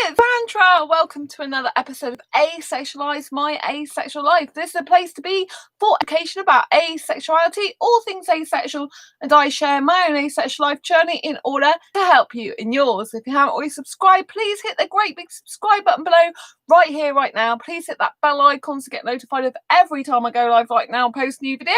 it's Sandra. Welcome to another episode of Asexualise, my asexual life. This is a place to be for education about asexuality, all things asexual, and I share my own asexual life journey in order to help you in yours. If you haven't already subscribed, please hit the great big subscribe button below right here, right now. Please hit that bell icon to get notified of every time I go live right now and post a new video.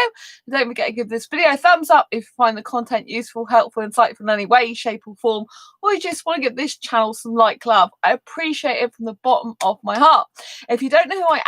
And don't forget to give this video a thumbs up if you find the content useful, helpful, insightful in any way, shape, or form, or you just want to give this channel some like love. I appreciate it from the bottom of my heart. If you don't know who I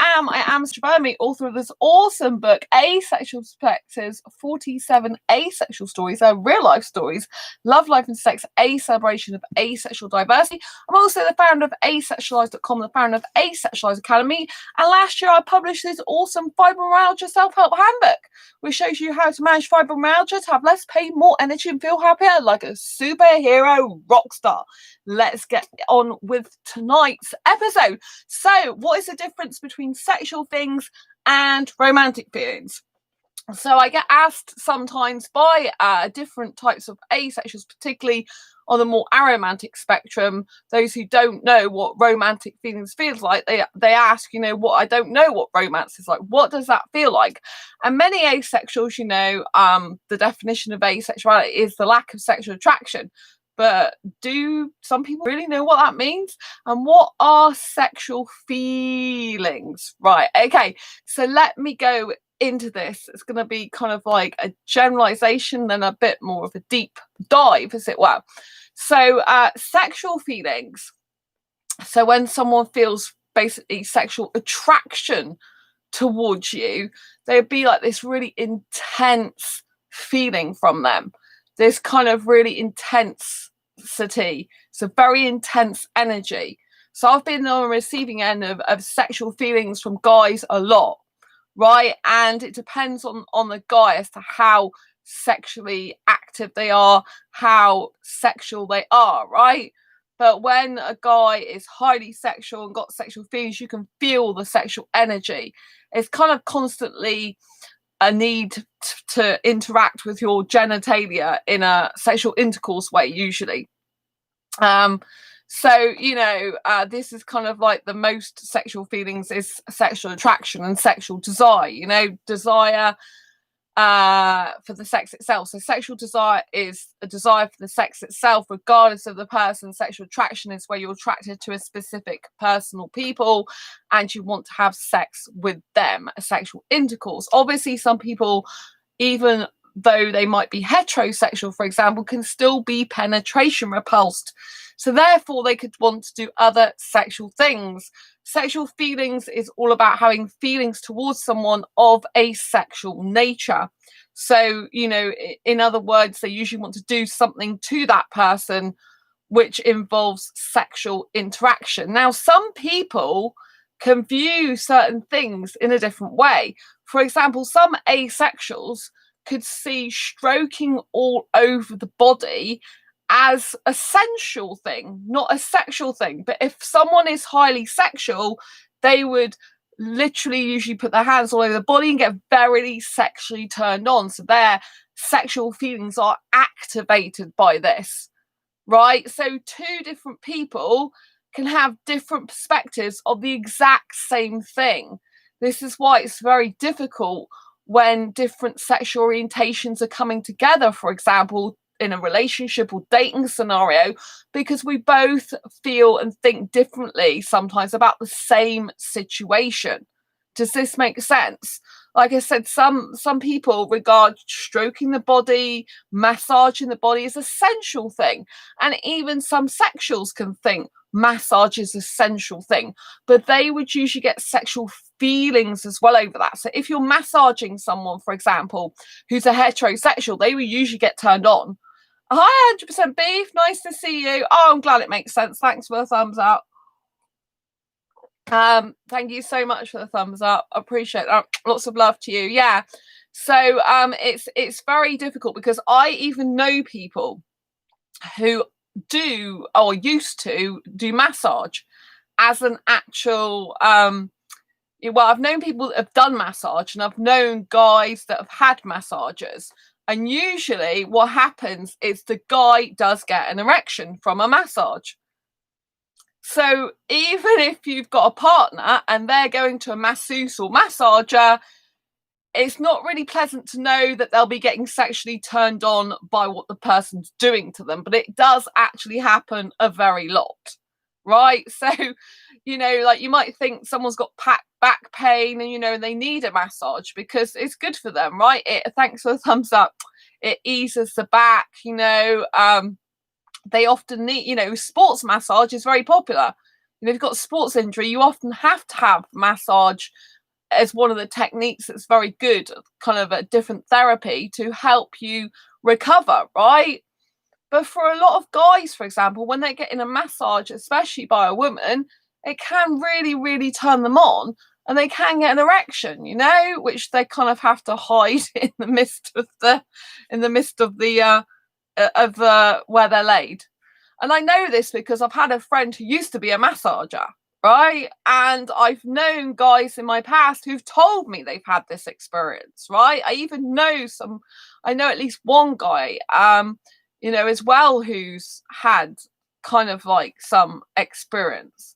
am Sandra, author of this awesome book, Asexual Perspectives, 47 asexual stories. They're real life stories, love, life, and sex, a celebration of asexual diversity. I'm also the founder of asexualise.com, the founder of Asexualise Academy, and last year I published this awesome fibromyalgia self-help handbook, which shows you how to manage fibromyalgia to have less pain, more energy, and feel happier like a superhero rock star. Let's get on with tonight's episode. So, what is the difference between sexual things and romantic feelings? So I get asked sometimes by different types of asexuals, particularly on the more aromantic spectrum, those who don't know what romantic feelings feels like, they ask, what I don't know what romance is like. What does that feel like? And many asexuals, the definition of asexuality is the lack of sexual attraction. But do some people really know what that means? And what are sexual feelings? Right, okay, so let me go into this. It's going to be kind of like a generalization, then a bit more of a deep dive, as it were. So sexual feelings, so when someone feels basically sexual attraction towards you, there'd be like this really intense feeling from them, this kind of really intensity, so very intense energy. So I've been on the receiving end of sexual feelings from guys a lot, right? And it depends on the guy as to how sexually active they are, how sexual they are, right? But when a guy is highly sexual and got sexual feelings, you can feel the sexual energy. It's kind of constantly a need to interact with your genitalia in a sexual intercourse way, usually. So, this is kind of like the most sexual feelings is sexual attraction and sexual desire, desire for the sex itself. So sexual desire is a desire for the sex itself, regardless of the person. Sexual attraction is where you're attracted to a specific person or people and you want to have sex with them, a sexual intercourse. Obviously, some people, even though they might be heterosexual, for example, can still be penetration repulsed. So therefore, they could want to do other sexual things. Sexual feelings is all about having feelings towards someone of a sexual nature. So, in other words, they usually want to do something to that person which involves sexual interaction. Now, some people can view certain things in a different way. For example, some asexuals could see stroking all over the body as a sensual thing, not a sexual thing. But if someone is highly sexual, they would literally usually put their hands all over the body and get very sexually turned on. So their sexual feelings are activated by this, right? So two different people can have different perspectives of the exact same thing. This is why it's very difficult when different sexual orientations are coming together, for example, in a relationship or dating scenario, because we both feel and think differently sometimes about the same situation. Does this make sense? Like I said, some people regard stroking the body, massaging the body as a sensual thing. And even some sexuals can think massage is a sensual thing, but they would usually get sexual feelings as well over that. So if you're massaging someone, for example, who's a heterosexual, they will usually get turned on. Hi, 100% Beef. Nice to see you. Oh, I'm glad it makes sense. Thanks for the thumbs up. Thank you so much for the thumbs up. I appreciate that. Lots of love to you. Yeah. So it's very difficult because I even know people who do or used to do massage as an actual I've known people that have done massage, and I've known guys that have had massages. And usually what happens is the guy does get an erection from a massage. So even if you've got a partner and they're going to a masseuse or massager, it's not really pleasant to know that they'll be getting sexually turned on by what the person's doing to them, but it does actually happen a very lot, right? So, like you might think someone's got back pain and, they need a massage because it's good for them, right? Thanks for the thumbs up. It eases the back, they often need, sports massage is very popular. If you've got a sports injury, you often have to have massage as one of the techniques that's very good, kind of a different therapy to help you recover, right? But for a lot of guys, for example, when they're getting a massage, especially by a woman, it can really, really turn them on, and they can get an erection, which they kind of have to hide in the midst of the where they're laid. And I know this because I've had a friend who used to be a massager, right? And I've known guys in my past who've told me they've had this experience, right? I know at least one guy, as well, who's had kind of like some experience,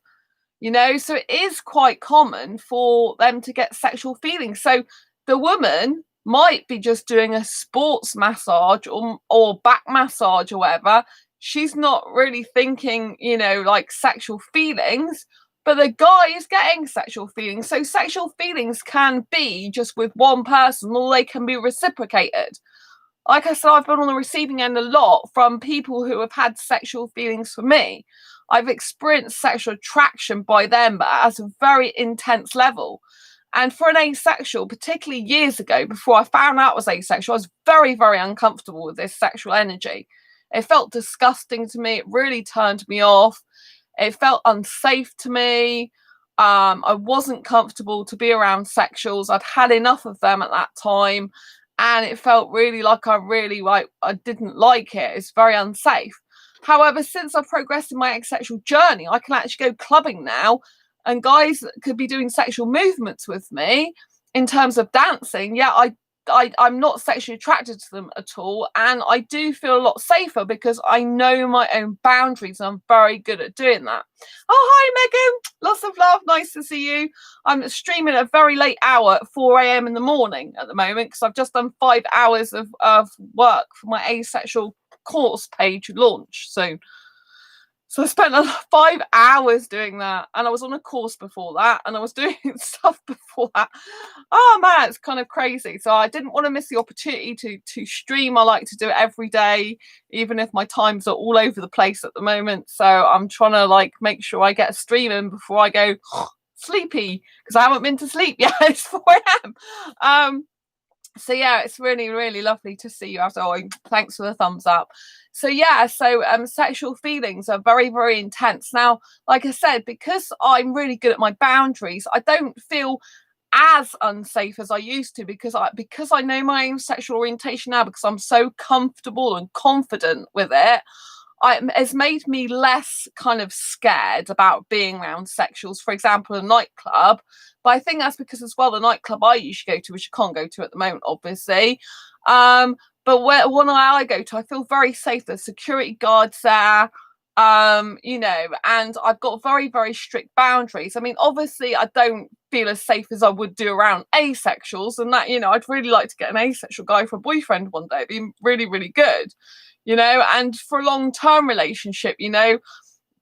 so it is quite common for them to get sexual feelings. So the woman might be just doing a sports massage or back massage or whatever. She's not really thinking, like sexual feelings, but the guy is getting sexual feelings. So sexual feelings can be just with one person, or they can be reciprocated. Like I said, I've been on the receiving end a lot from people who have had sexual feelings for me. I've experienced sexual attraction by them, but at a very intense level. And for an asexual, particularly years ago, before I found out I was asexual, I was very, very uncomfortable with this sexual energy. It felt disgusting to me. It really turned me off. It felt unsafe to me. I wasn't comfortable to be around sexuals. I'd had enough of them at that time. And it felt really like I didn't like it. It's very unsafe. However, since I've progressed in my asexual journey, I can actually go clubbing now, and guys could be doing sexual movements with me in terms of dancing. Yeah, I'm not sexually attracted to them at all, and I do feel a lot safer because I know my own boundaries, and I'm very good at doing that. Oh, hi Megan, lots of love, nice to see you. I'm streaming at a very late hour at 4 a.m. in the morning at the moment because I've just done 5 hours of work for my asexual course page launch soon. So I spent 5 hours doing that, and I was on a course before that, and I was doing stuff before that. Oh man, it's kind of crazy. So I didn't want to miss the opportunity to stream. I like to do it every day, even if my times are all over the place at the moment. So I'm trying to make sure I get a stream in before I go sleepy, because I haven't been to sleep yet. It's 4 a.m. So yeah, it's really, really lovely to see you as always. Thanks for the thumbs up. So yeah, sexual feelings are very, very intense. Now, like I said, because I'm really good at my boundaries, I don't feel as unsafe as I used to because I know my own sexual orientation now, because I'm so comfortable and confident with it. Has made me less kind of scared about being around sexuals, for example, a nightclub. But I think that's because as well, the nightclub I usually go to, which I can't go to at the moment, obviously. But when I go to, I feel very safe. There's security guards there, and I've got very, very strict boundaries. I mean, obviously, I don't feel as safe as I would do around asexuals, and that, I'd really like to get an asexual guy for a boyfriend one day. It'd be really, really good. And for a long-term relationship,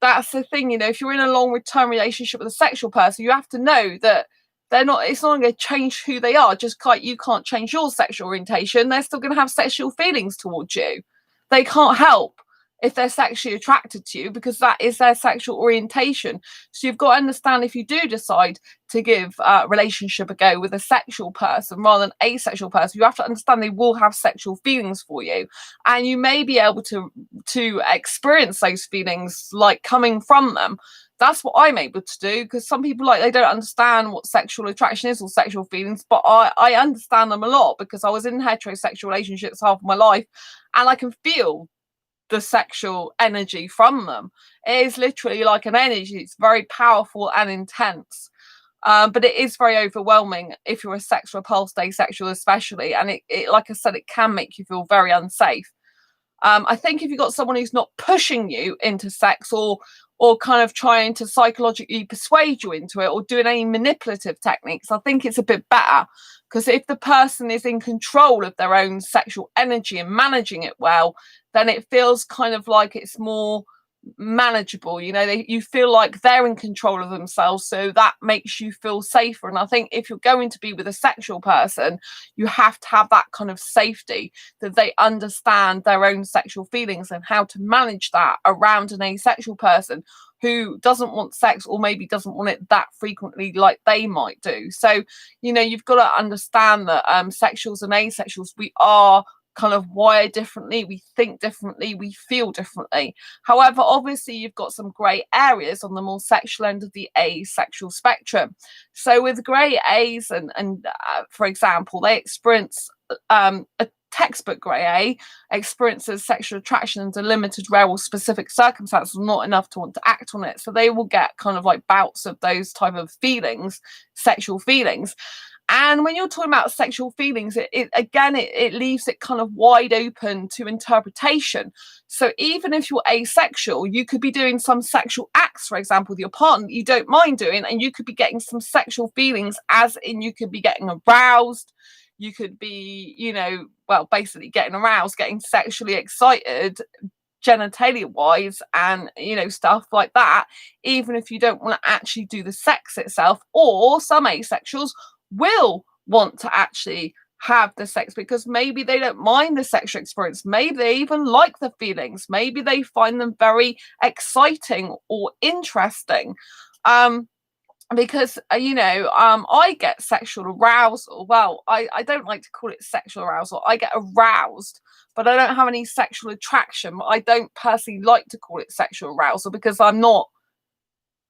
that's the thing, if you're in a long-term relationship with a sexual person, you have to know that it's not going to change who they are. Just you can't change your sexual orientation. They're still going to have sexual feelings towards you. They can't help if they're sexually attracted to you, because that is their sexual orientation. So you've got to understand, if you do decide to give a relationship a go with a sexual person rather than asexual person, you have to understand they will have sexual feelings for you, and you may be able to experience those feelings coming from them. That's what I'm able to do, because some people they don't understand what sexual attraction is or sexual feelings, but I understand them a lot because I was in heterosexual relationships half of my life, and I can feel the sexual energy from them. It is literally like an energy. It's very powerful and intense, but it is very overwhelming if you're a sex repulsed asexual, especially, and it like I said, it can make you feel very unsafe. I think if you've got someone who's not pushing you into sex or or kind of trying to psychologically persuade you into it, or doing any manipulative techniques. I think it's a bit better, because if the person is in control of their own sexual energy and managing it well, then it feels kind of like it's more manageable. You feel like they're in control of themselves, so that makes you feel safer. And I think if you're going to be with a sexual person, you have to have that kind of safety, that they understand their own sexual feelings and how to manage that around an asexual person who doesn't want sex, or maybe doesn't want it that frequently like they might do. So you've got to understand that sexuals and asexuals, we are kind of wired differently, we think differently, we feel differently. However, obviously you've got some grey areas on the more sexual end of the asexual spectrum. So with grey A's and for example, they experience a textbook grey A experiences sexual attraction under limited, rare or specific circumstances, not enough to want to act on it. So they will get kind of like bouts of those type of feelings, sexual feelings. And when you're talking about sexual feelings, it leaves it kind of wide open to interpretation. So even if you're asexual, you could be doing some sexual acts, for example, with your partner that you don't mind doing, and you could be getting some sexual feelings, as in you could be getting aroused, you could be, basically getting aroused, getting sexually excited, genitalia wise, and stuff like that, even if you don't want to actually do the sex itself. Or some asexuals will want to actually have the sex because maybe they don't mind the sexual experience, maybe they even like the feelings, maybe they find them very exciting or interesting. Because I get sexual arousal. Well, I don't like to call it sexual arousal. I get aroused, but I don't have any sexual attraction. I don't personally like to call it sexual arousal because I'm not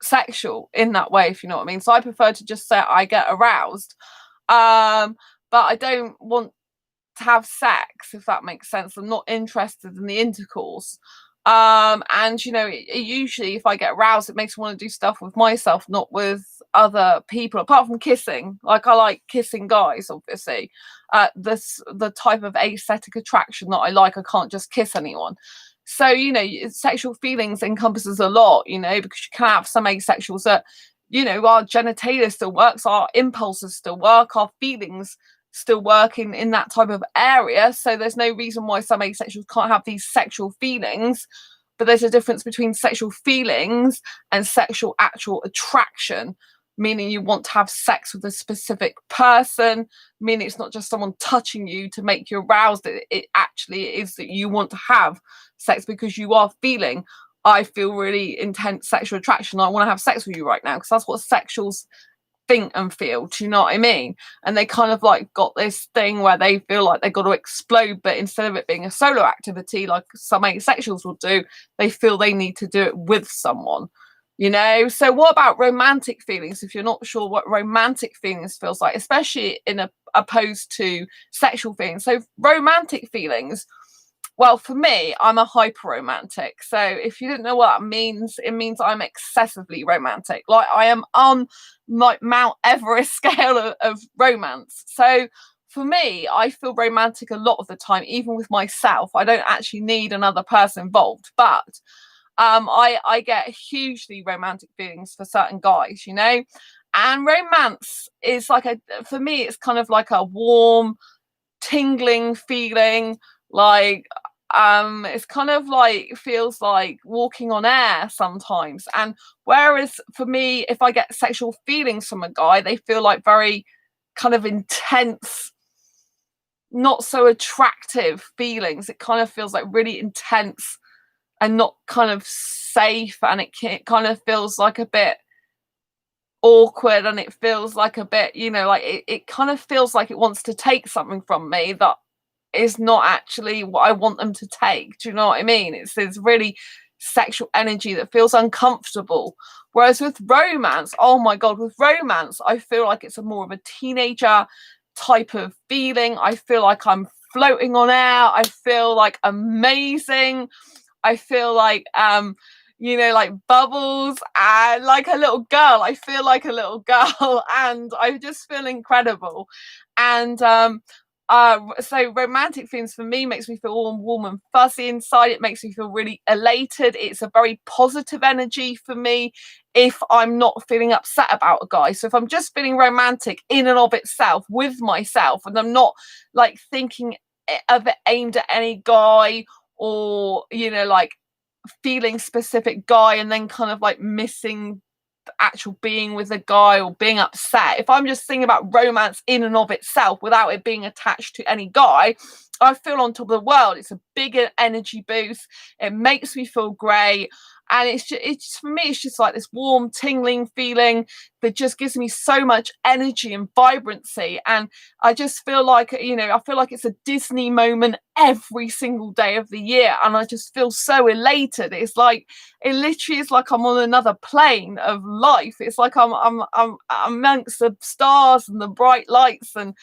sexual in that way, if you know what I mean. So I prefer to just say I get aroused, but I don't want to have sex, if that makes sense. I'm not interested in the intercourse. And usually if I get aroused, it makes me want to do stuff with myself, not with other people, apart from kissing. Like, I like kissing guys, obviously. The type of aesthetic attraction that I like, I can't just kiss anyone. So sexual feelings encompasses a lot, because you can have some asexuals that our genitalia still works, our impulses still work, our feelings still work in that type of area. So there's no reason why some asexuals can't have these sexual feelings. But there's a difference between sexual feelings and sexual actual attraction, meaning you want to have sex with a specific person, meaning it's not just someone touching you to make you aroused. It actually is that you want to have sex because you are feeling, I feel really intense sexual attraction, I want to have sex with you right now, because that's what sexuals think and feel. Do you know what I mean? And they kind of like got this thing where they feel like they've got to explode, but instead of it being a solo activity like some asexuals will do, they feel they need to do it with someone. So what about romantic feelings? If you're not sure what romantic feelings feels like, especially opposed to sexual feelings. So romantic feelings, well, for me, I'm a hyper romantic. So if you didn't know what that means, it means I'm excessively romantic. Like, I am on like Mount Everest scale of romance. So for me, I feel romantic a lot of the time, even with myself. I don't actually need another person involved, but I get hugely romantic feelings for certain guys, and romance is for me, it's kind of like a warm, tingling feeling. Like, it's kind of like, feels like walking on air sometimes. And whereas for me, if I get sexual feelings from a guy, they feel like very kind of intense, not so attractive feelings. It kind of feels like really intense and not kind of safe, and it kind of feels like a bit awkward, and it feels like a bit, like it kind of feels like it wants to take something from me that is not actually what I want them to take. Do you know what I mean? It's this really sexual energy that feels uncomfortable. Whereas with romance, oh my God, with romance, I feel like it's more of a teenager type of feeling. I feel like I'm floating on air. I feel like amazing. I feel like, like bubbles, and like a little girl. I feel like a little girl, and I just feel incredible. And So romantic feelings for me makes me feel warm and fuzzy inside. It makes me feel really elated. It's a very positive energy for me if I'm not feeling upset about a guy. So if I'm just feeling romantic in and of itself with myself, and I'm not like thinking of it aimed at any guy, or like feeling specific guy and then kind of like missing actual being with a guy or being upset, if I'm just thinking about romance in and of itself without it being attached to any guy, I feel on top of the world. It's a bigger energy boost. It makes me feel great. And it's for me, it's just like this warm, tingling feeling that just gives me so much energy and vibrancy. And I just feel like, I feel like it's a Disney moment every single day of the year. And I just feel so elated. It's like, it literally is like I'm on another plane of life. It's like I'm amongst the stars and the bright lights, and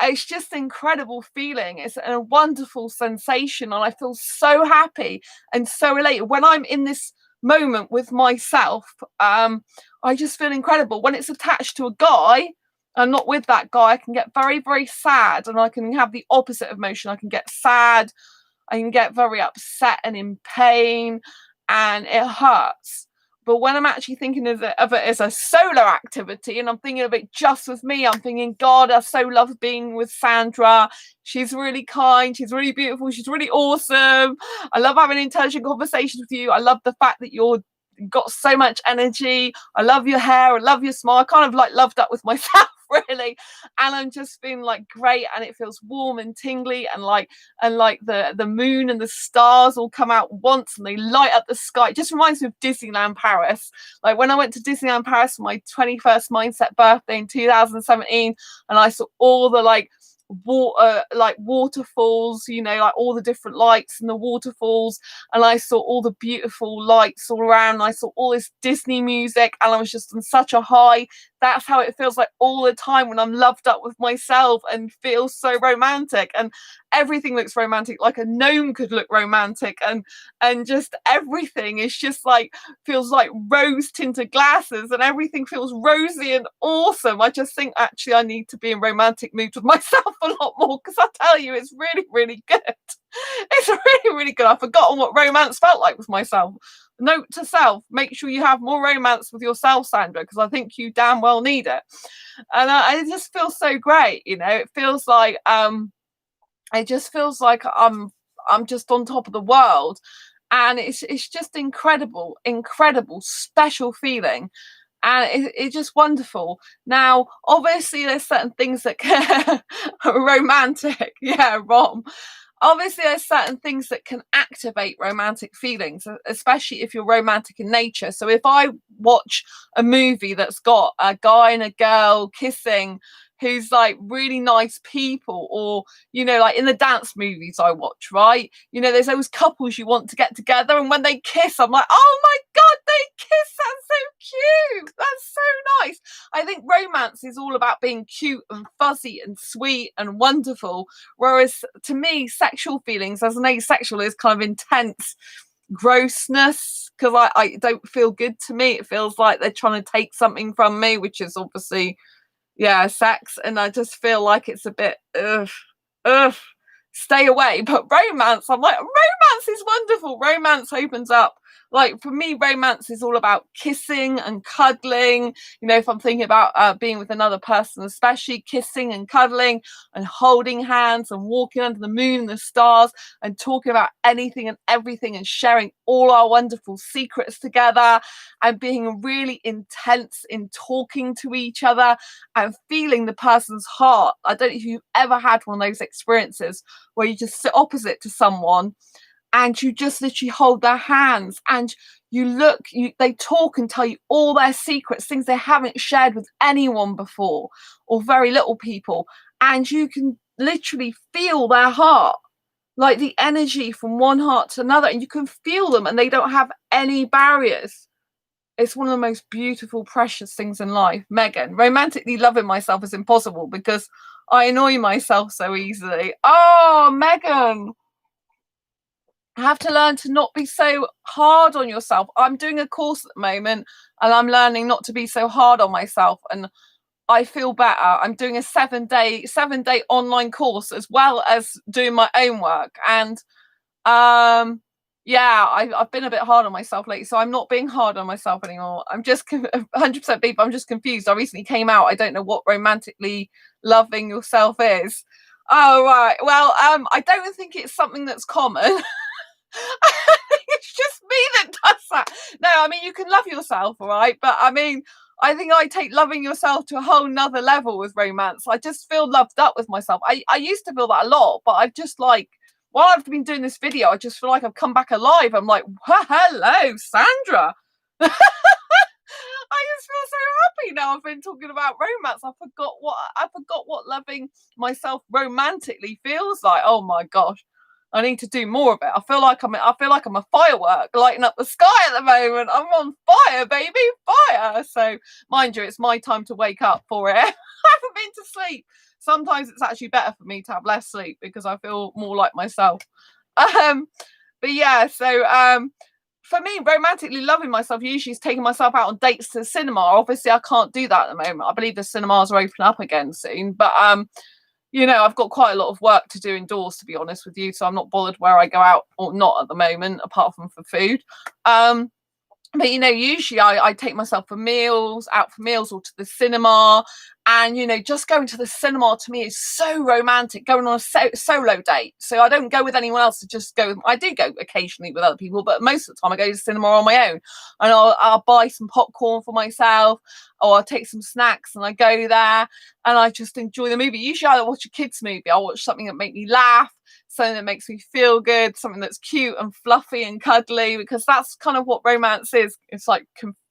it's just an incredible feeling. It's a wonderful sensation, and I feel so happy and so elated when I'm in this moment with myself. I just feel incredible. When it's attached to a guy, I'm not with that guy, I can get very, very sad, and I can have the opposite emotion. I can get sad, I can get very upset and in pain, and it hurts. But when I'm actually thinking of it as a solo activity, and I'm thinking of it just with me, I'm thinking, God, I so love being with Sandra. She's really kind. She's really beautiful. She's really awesome. I love having intelligent conversations with you. I love the fact that you're got so much energy. I love your hair. I love your smile. I kind of like loved up with myself, really. And I'm just feeling like great, and it feels warm and tingly, and like the moon and the stars all come out once and they light up the sky. It just reminds me of Disneyland Paris. Like when I went to Disneyland Paris for my 21st mindset birthday in 2017, and I saw all the waterfalls, like all the different lights and the waterfalls, and I saw all the beautiful lights all around, and I saw all this Disney music, and I was just on such a high. That's how it feels like all the time when I'm loved up with myself and feel so romantic, and everything looks romantic, like a gnome could look romantic, and just everything is just like feels like rose tinted glasses, and everything feels rosy and awesome. I just think actually I need to be in romantic mood with myself a lot more, because I tell you, it's really, really good. It's really, really good. I've forgotten what romance felt like with myself. Note to self: make sure you have more romance with yourself, Sandra, because I think you damn well need it. And I just feel so great. It feels like it just feels like I'm just on top of the world, and it's just incredible, special feeling. And it's just wonderful. Now, obviously, there's certain things that can romantic, yeah, Rom. Obviously, there's certain things that can activate romantic feelings, especially if you're romantic in nature. So if I watch a movie that's got a guy and a girl kissing, who's like really nice people, or like in the dance movies I watch, right, there's those couples you want to get together, and when they kiss, I'm like, oh my God, they kiss, that's so cute, that's so nice. I think romance is all about being cute and fuzzy and sweet and wonderful, whereas to me, sexual feelings as an asexual is kind of intense grossness, because I don't feel good to me. It feels like they're trying to take something from me, which is obviously, yeah, sex, and I just feel like it's a bit ugh, stay away. But romance, I'm like, romance is wonderful. Romance opens up. Like for me, romance is all about kissing and cuddling. If I'm thinking about being with another person, especially kissing and cuddling and holding hands and walking under the moon and the stars and talking about anything and everything and sharing all our wonderful secrets together and being really intense in talking to each other and feeling the person's heart. I don't know if you've ever had one of those experiences where you just sit opposite to someone and you just literally hold their hands and they talk and tell you all their secrets, things they haven't shared with anyone before or very little people, and you can literally feel their heart, like the energy from one heart to another, and you can feel them and they don't have any barriers. It's one of the most beautiful, precious things in life. Megan, romantically loving myself is impossible because I annoy myself so easily. Oh, Megan, I have to learn to not be so hard on yourself. I'm doing a course at the moment and I'm learning not to be so hard on myself. And I feel better. I'm doing a 7-day online course as well as doing my own work. And yeah, I've been a bit hard on myself lately, so I'm not being hard on myself anymore. I'm just 100% beef. I'm just confused. I recently came out. I don't know what romantically loving yourself is. Oh right. Well, I don't think it's something that's common. It's just me that does that. No, I mean, you can love yourself, all right, but I mean, I think I take loving yourself to a whole nother level with romance. I just feel loved up with myself. I used to feel that a lot, but I've just like, while I've been doing this video, I just feel like I've come back alive. I'm like, hello, Sandra. I just feel so happy now. I've been talking about romance. I forgot what loving myself romantically feels like. Oh my gosh. I need to do more of it. I feel like I'm a firework lighting up the sky at the moment. I'm on fire, baby, fire. So mind you, it's my time to wake up for it. I haven't been to sleep. Sometimes it's actually better for me to have less sleep because I feel more like myself. But yeah, so for me, romantically loving myself usually is taking myself out on dates to the cinema. Obviously, I can't do that at the moment. I believe the cinemas are opening up again soon, but you know, I've got quite a lot of work to do indoors, to be honest with you. So I'm not bothered where I go out or not at the moment, apart from for food. But you know, usually I take myself out for meals or to the cinema. And you know, just going to the cinema to me is so romantic, going on a solo date. So I don't go with anyone else, to just go. I do go occasionally with other people, but most of the time I go to the cinema on my own. And I'll buy some popcorn for myself, or I'll take some snacks and I go there and I just enjoy the movie. Usually I watch a kids movie. I'll watch something that makes me laugh, something that makes me feel good, something that's cute and fluffy and cuddly, because that's kind of what romance is. It's like,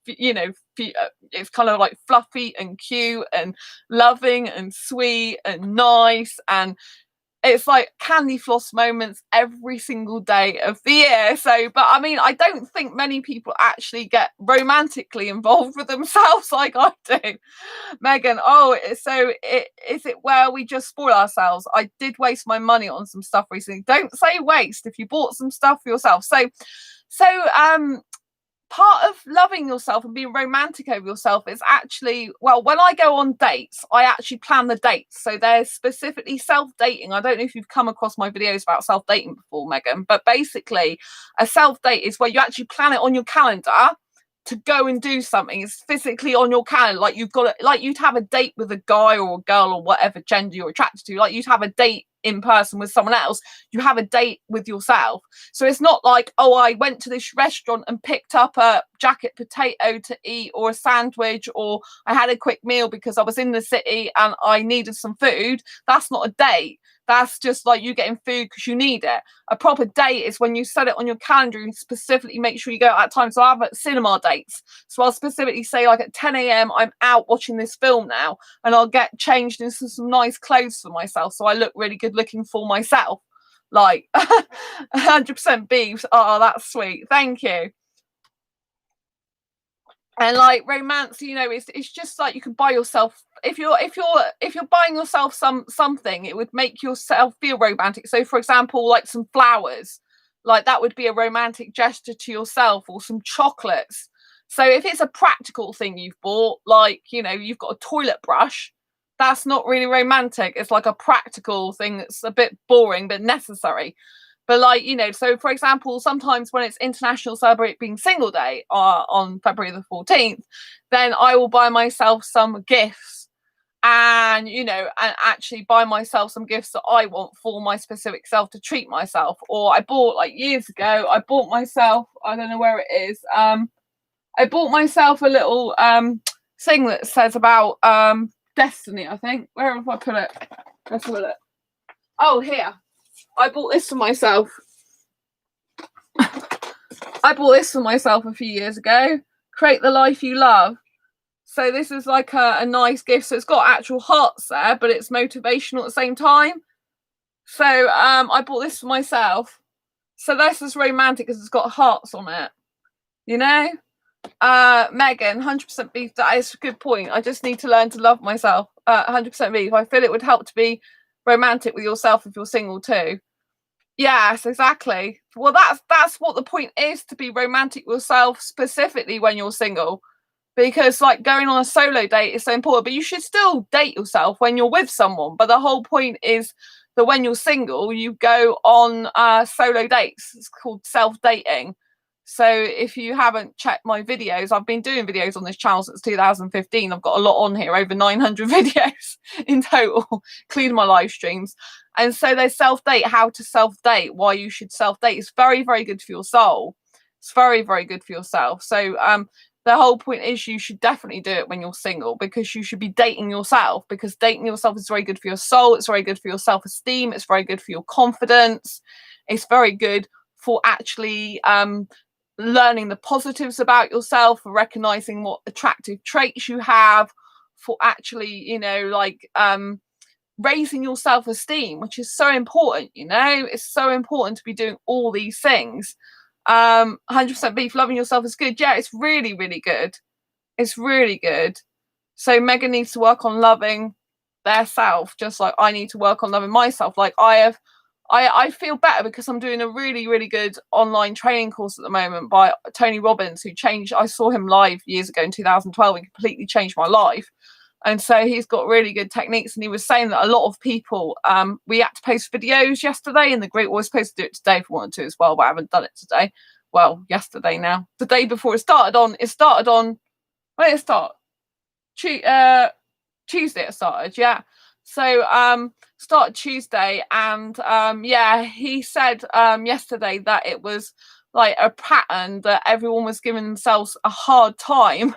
you know, it's kind of like fluffy and cute and loving and sweet and nice, and it's like candy floss moments every single day of the year. So, but I mean, I don't think many people actually get romantically involved with themselves like I do. Megan, is it where we just spoil ourselves? I did waste my money on some stuff recently. Don't say waste if you bought some stuff for yourself. So part of loving yourself and being romantic over yourself is actually, well, when I go on dates, I actually plan the dates. So there's specifically self-dating. I don't know if you've come across my videos about self-dating before, Megan, but basically a self-date is where you actually plan it on your calendar to go and do something. It's physically on your calendar, like you'd have a date with a guy or a girl or whatever gender you're attracted to, like you'd have a date in person with someone else. You have a date with yourself. So it's not like, oh, I went to this restaurant and picked up a jacket potato to eat, or a sandwich, or I had a quick meal because I was in the city and I needed some food. That's not a date. That's just like you getting food because you need it. A proper date is when you set it on your calendar and specifically make sure you go at that time. So I have cinema dates. So I'll specifically say, like, at 10 a.m. I'm out watching this film now, and I'll get changed into some nice clothes for myself, so I look really good looking for myself. Like 100% beefs. Oh, that's sweet. Thank you. And like romance, you know, it's just like you can buy yourself, if you're buying yourself something, it would make yourself feel romantic. So for example, like some flowers, like that would be a romantic gesture to yourself, or some chocolates. So if it's a practical thing you've bought, like, you know, you've got a toilet brush, that's not really romantic. It's like a practical thing that's a bit boring but necessary. But like, you know, so for example, sometimes when it's International Celebrate Being Single Day on February the 14th, then I will buy myself some gifts, and, you know, and actually buy myself some gifts that I want for my specific self to treat myself. Or I bought, like years ago, I bought myself, I don't know where it is, I bought myself a little thing that says about destiny, I think. Where have I put it? Let's have a look. Oh, here. I bought this for myself. I bought this for myself a few years ago. Create the life you love. So this is like a nice gift. So it's got actual hearts there, but it's motivational at the same time. So I bought this for myself. So this is romantic because it's got hearts on it. You know? Megan, 100% beef. That is a good point. I just need to learn to love myself. 100% beef. I feel it would help to be romantic with yourself if you're single too. Yes, exactly. Well, that's what the point is, to be romantic with yourself, specifically when you're single. because like going on a solo date is so important, but you should still date yourself when you're with someone. But the whole point is that when you're single, you go on solo dates. It's called self-dating. So if you haven't checked my videos, I've been doing videos on this channel since 2015. I've got a lot on here, over 900 videos in total, including my live streams. And so there's self-date, how to self-date, why you should self-date. It's very, very good for your soul. It's very, very good for yourself. So the whole point is you should definitely do it when you're single, because you should be dating yourself, because dating yourself is very good for your soul. It's very good for your self-esteem. It's very good for your confidence. It's very good for actually learning the positives about yourself, for recognizing what attractive traits you have, for actually, you know, like raising your self-esteem, which is so important. You know, it's so important to be doing all these things. 100% beef, loving yourself is good. Yeah, it's really, really good. It's really good. So Megan needs to work on loving their self, just like I need to work on loving myself. Like I feel better because I'm doing a really, really good online training course at the moment by Tony Robbins, who changed. I saw him live years ago in 2012 and completely changed my life. And so he's got really good techniques. And he was saying that a lot of people, we had to post videos yesterday in the group. I was supposed to do it today if I wanted to as well, but I haven't done it today. Well, yesterday now. The day before it started on, when did it start? Tuesday it started, yeah. So started Tuesday, and yeah, he said yesterday that it was like a pattern that everyone was giving themselves a hard time,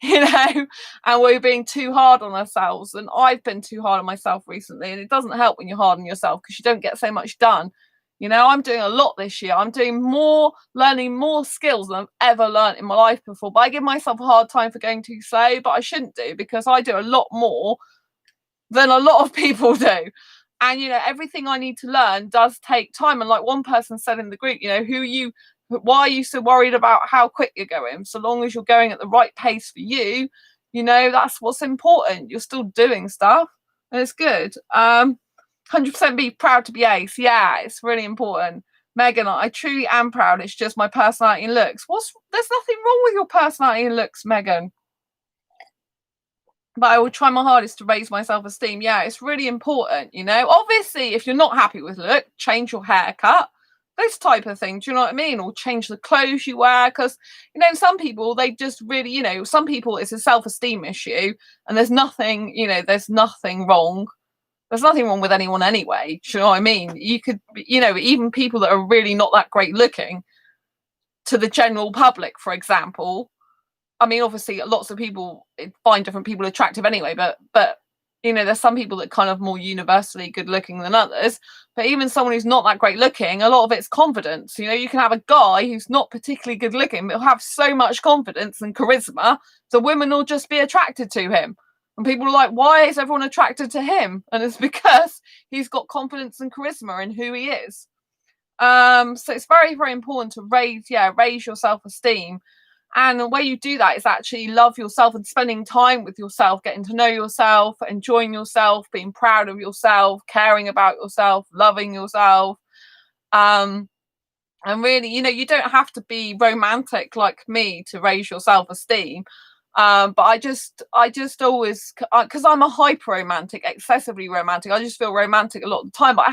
you know, and we're being too hard on ourselves. And I've been too hard on myself recently, and it doesn't help when you're hard on yourself because you don't get so much done. You know, I'm doing a lot this year. I'm doing more, learning more skills than I've ever learned in my life before. But I give myself a hard time for going too slow, but I shouldn't do, because I do a lot more than a lot of people do. And, you know, everything I need to learn does take time. And like one person said in the group, you know, why are you so worried about how quick you're going? So long as you're going at the right pace for you, you know, that's what's important. You're still doing stuff and it's good. 100% be proud to be ace. Yeah, it's really important. Megan, I truly am proud. It's just my personality and looks. There's nothing wrong with your personality and looks, Megan. But I will try my hardest to raise my self-esteem. Yeah, it's really important, you know. Obviously, if you're not happy with look, change your haircut, those type of things. Do you know what I mean? Or change the clothes you wear, because, you know, some people, they just really, you know, some people it's a self-esteem issue, and there's nothing, you know, there's nothing wrong. There's nothing wrong with anyone anyway. Do you know what I mean? You could, you know, even people that are really not that great looking to the general public, for example. I mean, obviously, lots of people find different people attractive anyway, but you know, there's some people that kind of more universally good looking than others. But even someone who's not that great looking, a lot of it's confidence. You know, you can have a guy who's not particularly good looking, but he'll have so much confidence and charisma, so women will just be attracted to him. And people are like, why is everyone attracted to him? And it's because he's got confidence and charisma in who he is. So it's very, very important to raise your self-esteem. And the way you do that is actually love yourself and spending time with yourself, getting to know yourself, enjoying yourself, being proud of yourself, caring about yourself, loving yourself. And really, you know, you don't have to be romantic like me to raise your self-esteem. But I just always, because I'm a hyper romantic, excessively romantic, I just feel romantic a lot of the time. But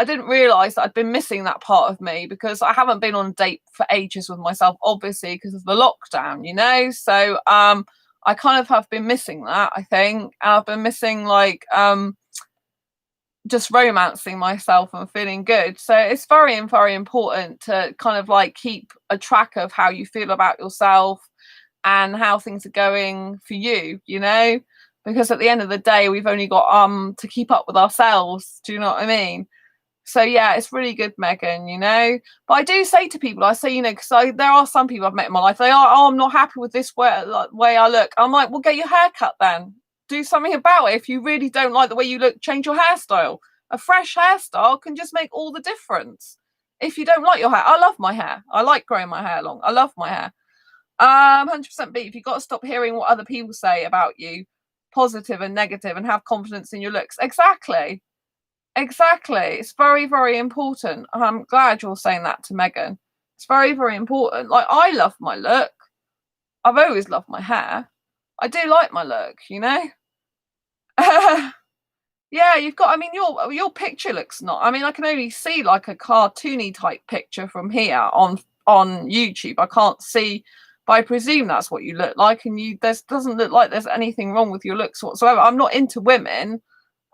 I didn't realise that I'd been missing that part of me, because I haven't been on a date for ages with myself, obviously, because of the lockdown, you know. So I kind of have been missing that, I think. And I've been missing like just romancing myself and feeling good. So it's very, very important to kind of like keep a track of how you feel about yourself and how things are going for you, you know, because at the end of the day, we've only got to keep up with ourselves. Do you know what I mean? So yeah, it's really good, Megan, you know. But I do say to people, I say, you know, because there are some people I've met in my life, they are, oh, I'm not happy with this way I look. I'm like, well, get your hair cut then. Do something about it. If you really don't like the way you look, change your hairstyle. A fresh hairstyle can just make all the difference. If you don't like your hair, I love my hair. I like growing my hair long. I love my hair. 100% beef. You've got to stop hearing what other people say about you, positive and negative, and have confidence in your looks. Exactly. It's very, very important. I'm glad you're saying that to Megan. It's very, very important. Like, I love my look. I've always loved my hair. I do like my look, you know. Yeah, you've got. I mean, your picture looks not. I mean, I can only see like a cartoony type picture from here on YouTube. I can't see, but I presume that's what you look like. And there's doesn't look like there's anything wrong with your looks whatsoever. I'm not into women,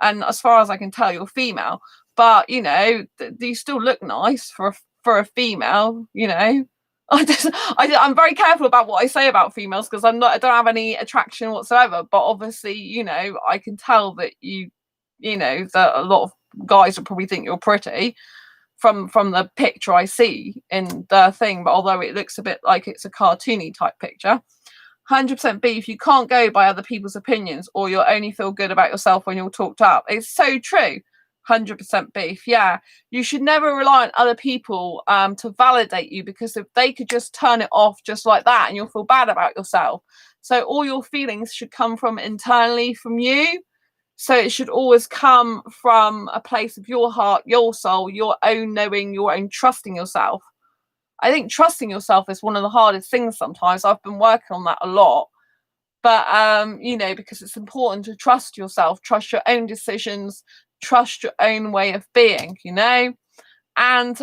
and as far as I can tell, you're female. But you know, you still look nice for a female. You know, I'm very careful about what I say about females because I don't have any attraction whatsoever. But obviously, you know, I can tell that you know that a lot of guys would probably think you're pretty from the picture I see in the thing, but although it looks a bit like it's a cartoony type picture. 100% beef. You can't go by other people's opinions, or you'll only feel good about yourself when you're talked up. It's so true. 100% beef. Yeah, you should never rely on other people to validate you, because if they could just turn it off just like that, and you'll feel bad about yourself. So all your feelings should come from internally from you. So it should always come from a place of your heart, your soul, your own knowing, your own trusting yourself. I think trusting yourself is one of the hardest things sometimes. I've been working on that a lot. But you know, because it's important to trust yourself, trust your own decisions, trust your own way of being, you know? And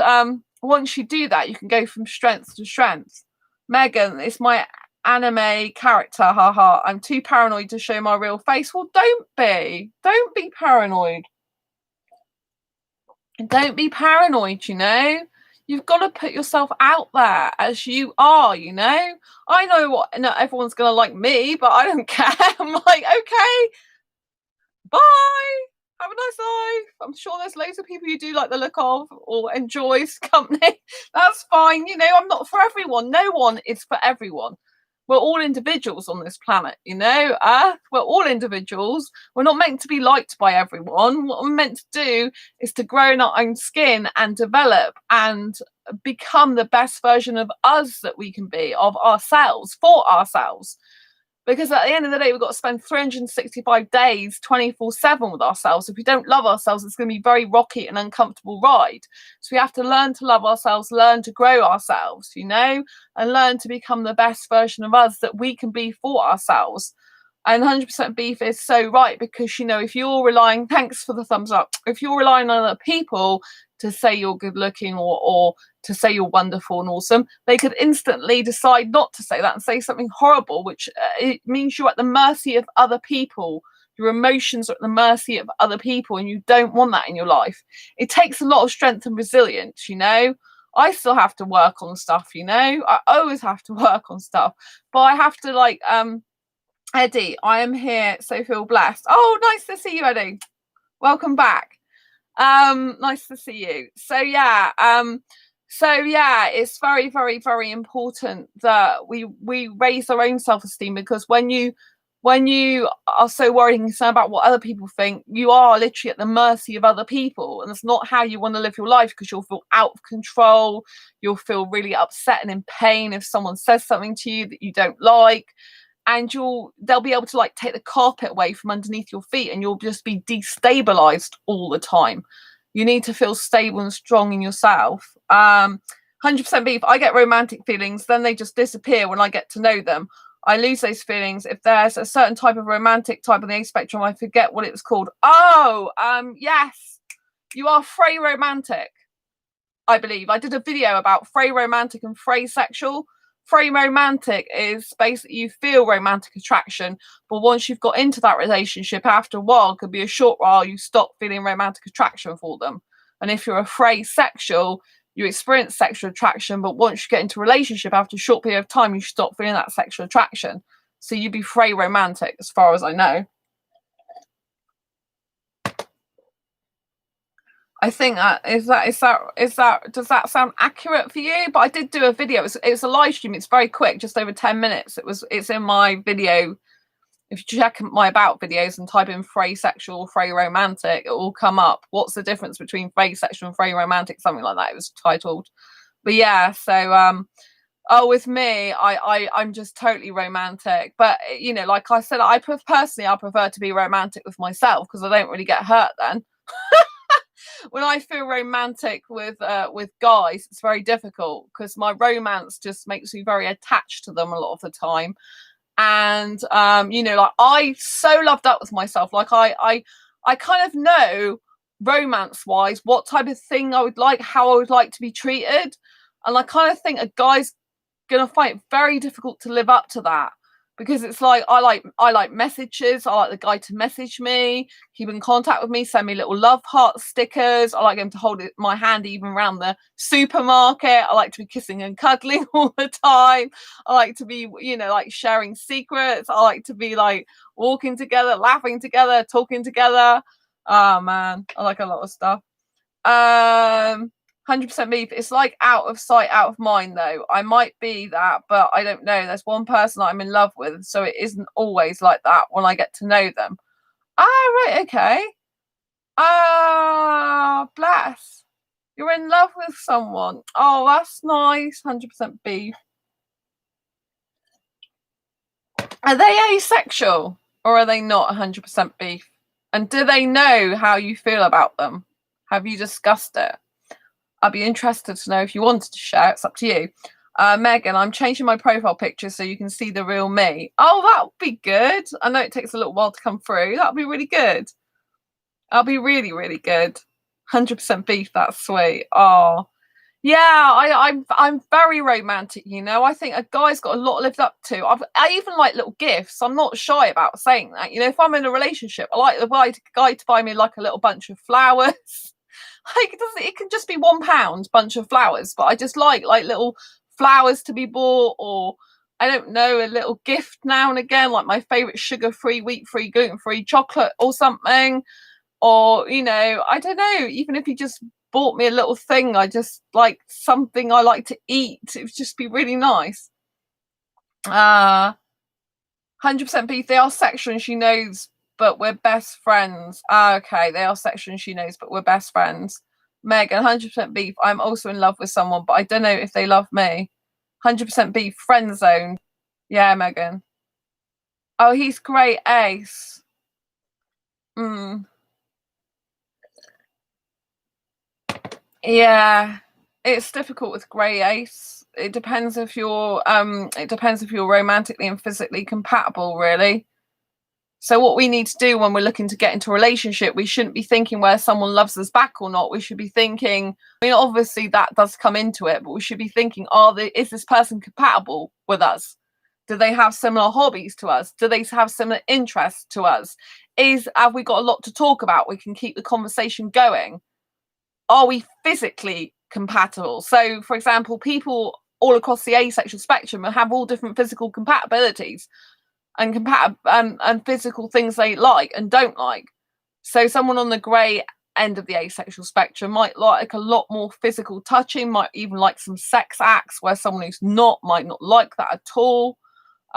once you do that, you can go from strength to strength. Megan, it's my anime character, haha. I'm too paranoid to show my real face. Well, don't be paranoid. Don't be paranoid, you know. You've got to put yourself out there as you are, you know. I know what, not everyone's gonna like me, but I don't care. I'm like, okay, bye, have a nice life. I'm sure there's loads of people you do like the look of or enjoys company. That's fine, you know. I'm not for everyone. No one is for everyone. We're all individuals on this planet, you know. We're all individuals. We're not meant to be liked by everyone. What we're meant to do is to grow in our own skin and develop and become the best version of us that we can be, of ourselves, for ourselves. Because at the end of the day, we've got to spend 365 days 24/7 with ourselves. If we don't love ourselves, it's going to be a very rocky and uncomfortable ride. So we have to learn to love ourselves, learn to grow ourselves, you know, and learn to become the best version of us that we can be for ourselves. And 100% beef is so right, because, you know, if you're relying, thanks for the thumbs up, if you're relying on other people to say you're good looking or to say you're wonderful and awesome, they could instantly decide not to say that and say something horrible, which it means you're at the mercy of other people. Your emotions are at the mercy of other people, and you don't want that in your life. It takes a lot of strength and resilience, you know. I still have to work on stuff, you know. I always have to work on stuff, but I have to like Eddie, I am here, so feel blessed. Oh, nice to see you, Eddie. Welcome back. Nice to see you. So yeah, it's very, very, very important that we raise our own self-esteem, because when you are so worried and concerned about what other people think, you are literally at the mercy of other people, and it's not how you want to live your life, because you'll feel out of control, you'll feel really upset and in pain if someone says something to you that you don't like, and they'll be able to like take the carpet away from underneath your feet, and you'll just be destabilized all the time. You need to feel stable and strong in yourself. 100% beef. I get romantic feelings, then they just disappear when I get to know them. I lose those feelings if there's a certain type of romantic type on the A spectrum. I forget what it was called. Oh, yes, you are Frey romantic, I believe. I did a video about Frey romantic and Frey sexual. Frey romantic is basically you feel romantic attraction, but once you've got into that relationship, after a while, could be a short while, you stop feeling romantic attraction for them. And if you're a Frey sexual, you experience sexual attraction, but once you get into a relationship, after a short period of time, you stop feeling that sexual attraction. So you'd be Frey romantic, as far as I know. I think does that sound accurate for you? But I did do a video. It's a live stream. It's very quick, just over 10 minutes. It's in my video. If you check my about videos and type in Frey sexual, Frey romantic, it will come up. What's the difference between Frey sexual and Frey romantic? Something like that. It was titled. But yeah, so with me, I'm just totally romantic. But you know, like I said, I prefer to be romantic with myself, because I don't really get hurt then. when I feel romantic with guys, it's very difficult because my romance just makes me very attached to them a lot of the time. And you know, like I so loved up with myself. Like I kind of know romance wise what type of thing I would like, how I would like to be treated. And I kind of think a guy's gonna find it very difficult to live up to that, because it's like I like messages. I like the guy to message me, keep in contact with me, send me little love heart stickers. I like him to hold my hand even around the supermarket. I like to be kissing and cuddling all the time. I like to be, you know, like sharing secrets. I like to be like walking together, laughing together, talking together. Oh man, I like a lot of stuff. 100% beef. It's like out of sight, out of mind, though. I might be that, but I don't know. There's one person I'm in love with, so it isn't always like that when I get to know them. Ah, right, okay. Ah, bless. You're in love with someone. Oh, that's nice. 100% beef. Are they asexual or are they not 100% beef? And do they know how you feel about them? Have you discussed it? I'd be interested to know if you wanted to share. It's up to you. Megan, I'm changing my profile picture so you can see the real me. Oh, that would be good. I know it takes a little while to come through. That'll be really good. That'll be really, really good. 100% beef. That's sweet. Oh, yeah. I'm very romantic. You know, I think a guy's got a lot lived up to. I even like little gifts. I'm not shy about saying that. You know, if I'm in a relationship, I like the guy to buy me like a little bunch of flowers. Like it can just be £1 bunch of flowers, but I just like little flowers to be bought, or I don't know, a little gift now and again, like my favorite sugar-free, wheat-free, gluten-free chocolate or something. Or, you know, I don't know, even if you just bought me a little thing, I just like something I like to eat, it would just be really nice. 100% beef. They are sexual and she knows, but we're best friends. Okay, they are sexual and she knows, but we're best friends. Megan, 100% beef. I'm also in love with someone, but I don't know if they love me. 100% beef. Friend zone. Yeah, Megan. Oh, he's great. Ace. Mm. Yeah, it's difficult with grey ace. It depends if you're romantically and physically compatible, really. So what we need to do when we're looking to get into a relationship, we shouldn't be thinking whether someone loves us back or not. We should be thinking, I mean, obviously that does come into it, but we should be thinking, is this person compatible with us? Do they have similar hobbies to us? Do they have similar interests to us? Have we got a lot to talk about? We can keep the conversation going. Are we physically compatible? So, for example, people all across the asexual spectrum have all different physical compatibilities and physical things they like and don't like. So someone on the grey end of the asexual spectrum might like a lot more physical touching, might even like some sex acts, where someone who's not might not like that at all.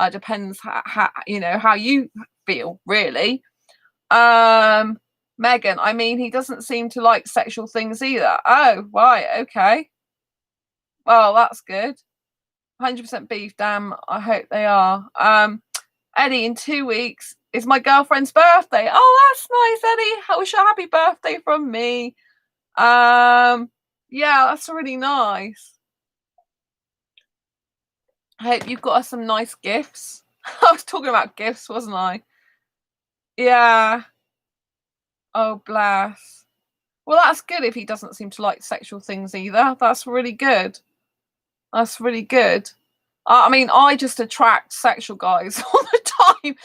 Depends how you know how you feel, really. Megan, I mean, he doesn't seem to like sexual things either. Oh, right, okay. Well, that's good. 100% beef, damn, I hope they are. Eddie, in 2 weeks is my girlfriend's birthday. Oh, that's nice, Eddie. I wish her a happy birthday from me. Yeah, that's really nice. I hope you've got us some nice gifts. I was talking about gifts, wasn't I? Yeah. Oh, bless. Well, that's good if he doesn't seem to like sexual things either. That's really good. That's really good. I mean, I just attract sexual guys all the time. And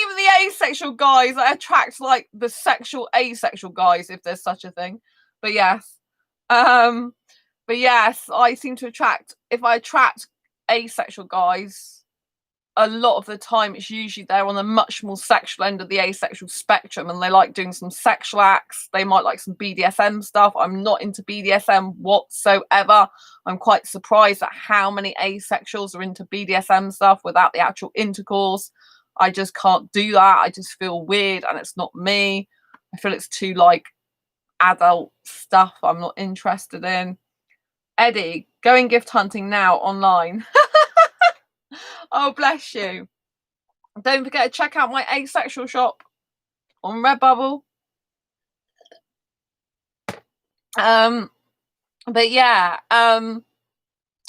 even the asexual guys, I attract like the sexual asexual guys, if there's such a thing. But yes. Um, but yes, I seem to attract, if I attract asexual guys, a lot of the time it's usually they're on the much more sexual end of the asexual spectrum and they like doing some sexual acts. They might like some BDSM stuff. I'm not into BDSM whatsoever. I'm quite surprised at how many asexuals are into BDSM stuff without the actual intercourse. I just can't do that. I just feel weird and it's not me. I feel it's too like adult stuff I'm not interested in. Eddie, going gift hunting now online. Oh, bless you. Don't forget to check out my asexual shop on Redbubble. But yeah,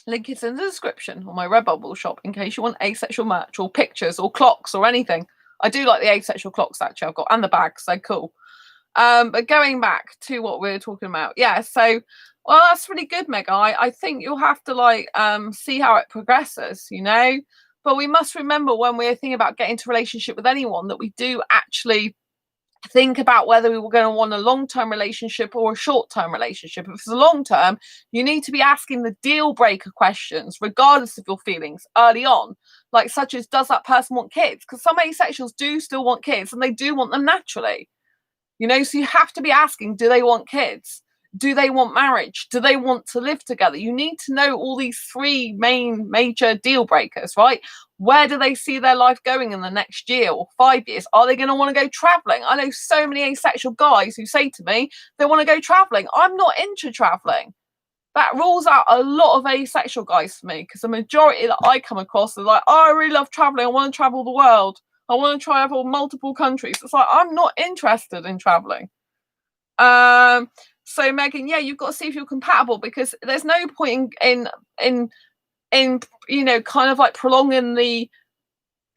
link is in the description on my Redbubble shop in case you want asexual merch or pictures or clocks or anything. I do like the asexual clocks actually I've got, and the bags, so cool. But going back to what we were talking about, yeah, so well, that's really good, Meg. I think you'll have to like see how it progresses, you know. But we must remember when we're thinking about getting into a relationship with anyone that we do actually think about whether we were going to want a long-term relationship or a short-term relationship. If it's a long-term, you need to be asking the deal breaker questions, regardless of your feelings, early on, like such as, does that person want kids? Because some asexuals do still want kids, and they do want them naturally. You know, so you have to be asking, do they want kids? Do they want marriage? Do they want to live together? You need to know all these three main major deal breakers, right? Where do they see their life going in the next year or 5 years? Are they going to want to go traveling? I know so many asexual guys who say to me they want to go traveling. I'm not into traveling. That rules out a lot of asexual guys for me, because the majority that I come across are like, oh, I really love traveling. I want to travel the world. I want to travel multiple countries. It's like, I'm not interested in traveling. So Megan, yeah, you've got to see if you're compatible, because there's no point in you know, kind of like prolonging the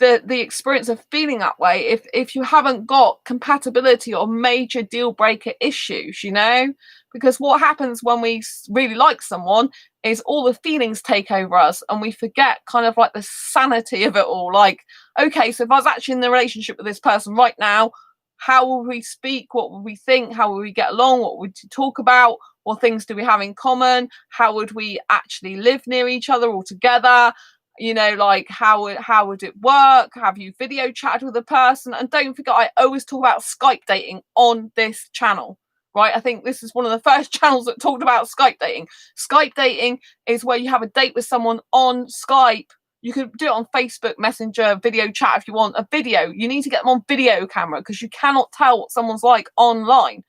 experience of feeling that way if you haven't got compatibility or major deal breaker issues, you know. Because what happens when we really like someone is all the feelings take over us and we forget kind of like the sanity of it all. Like, okay, so if I was actually in the relationship with this person right now, how will we speak? What would we think? How would we get along? What would we talk about? What things do we have in common? How would we actually live near each other or together? You know, like how would it work? Have you video chatted with a person? And don't forget, I always talk about Skype dating on this channel, right? I think this is one of the first channels that talked about Skype dating. Skype dating is where you have a date with someone on Skype. You could do it on Facebook Messenger, video chat if you want a video. You need to get them on video camera, because you cannot tell what someone's like online.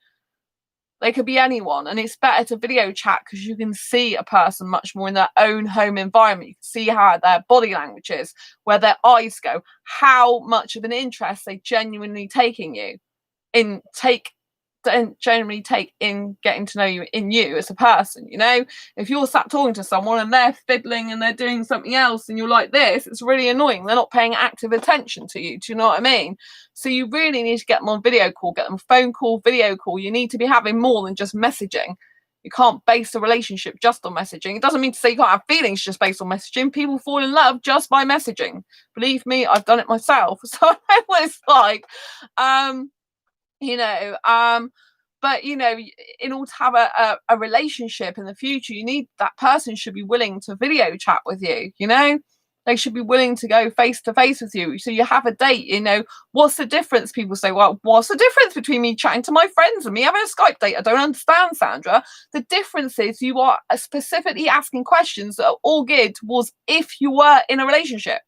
They could be anyone, and it's better to video chat because you can see a person much more in their own home environment. You can see how their body language is, where their eyes go, how much of an interest they genuinely taking you in genuinely take in getting to know you in you as a person. You know, if you're sat talking to someone and they're fiddling and they're doing something else and you're like this, it's really annoying. They're not paying active attention to you. Do you know what I mean? So you really need to get them on video call, get them phone call, video call. You need to be having more than just messaging. You can't base a relationship just on messaging. It doesn't mean to say you can't have feelings just based on messaging. People fall in love just by messaging. Believe me, I've done it myself. So I know what it's like. You know, but you know, in order to have a relationship in the future, you need that person should be willing to video chat with you. You know, they should be willing to go face to face with you, so you have a date. You know, what's the difference? People say, well, what's the difference between me chatting to my friends and me having a Skype date? I don't understand, Sandra. The difference is you are specifically asking questions that are all geared towards if you were in a relationship.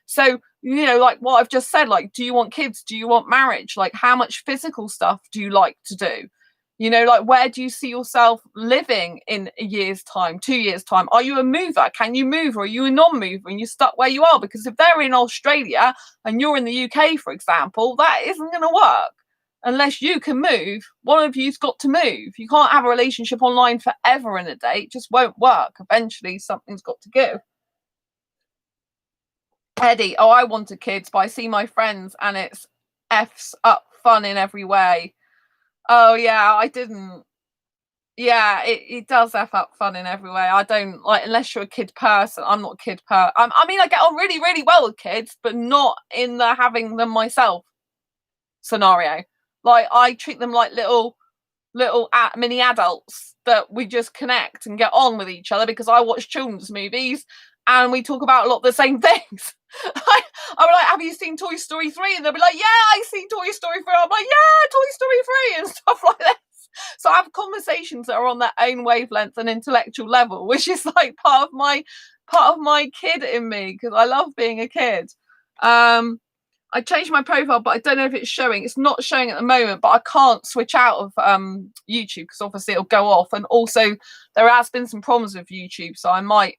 So, you know, like what I've just said, like, do you want kids? Do you want marriage? Like, how much physical stuff do you like to do? You know, like, where do you see yourself living in a year's time, 2 years' time? Are you a mover? Can you move? Or are you a non-mover and you're stuck where you are? Because if they're in Australia and you're in the UK, for example, that isn't going to work. Unless you can move, one of you's got to move. You can't have a relationship online forever in a day. It just won't work. Eventually, something's got to give. Eddie, oh, I wanted kids, but I see my friends and it's F's up fun in every way. Oh, yeah, I didn't. Yeah, it does F up fun in every way. I don't like, unless you're a kid person. I'm not a kid person. I mean, I get on really, really well with kids, but not in the having them myself scenario. Like, I treat them like little mini adults that we just connect and get on with each other, because I watch children's movies and we talk about a lot of the same things. I'm like, have you seen Toy Story 3? And they'll be like, yeah, I've seen Toy Story 3. I'm like, yeah, Toy Story 3 and stuff like that. So I have conversations that are on their own wavelength and intellectual level, which is like part of my kid in me, because I love being a kid. I changed my profile, but I don't know if it's showing. It's not showing at the moment, but I can't switch out of YouTube because obviously it'll go off. And also there has been some problems with YouTube, so I might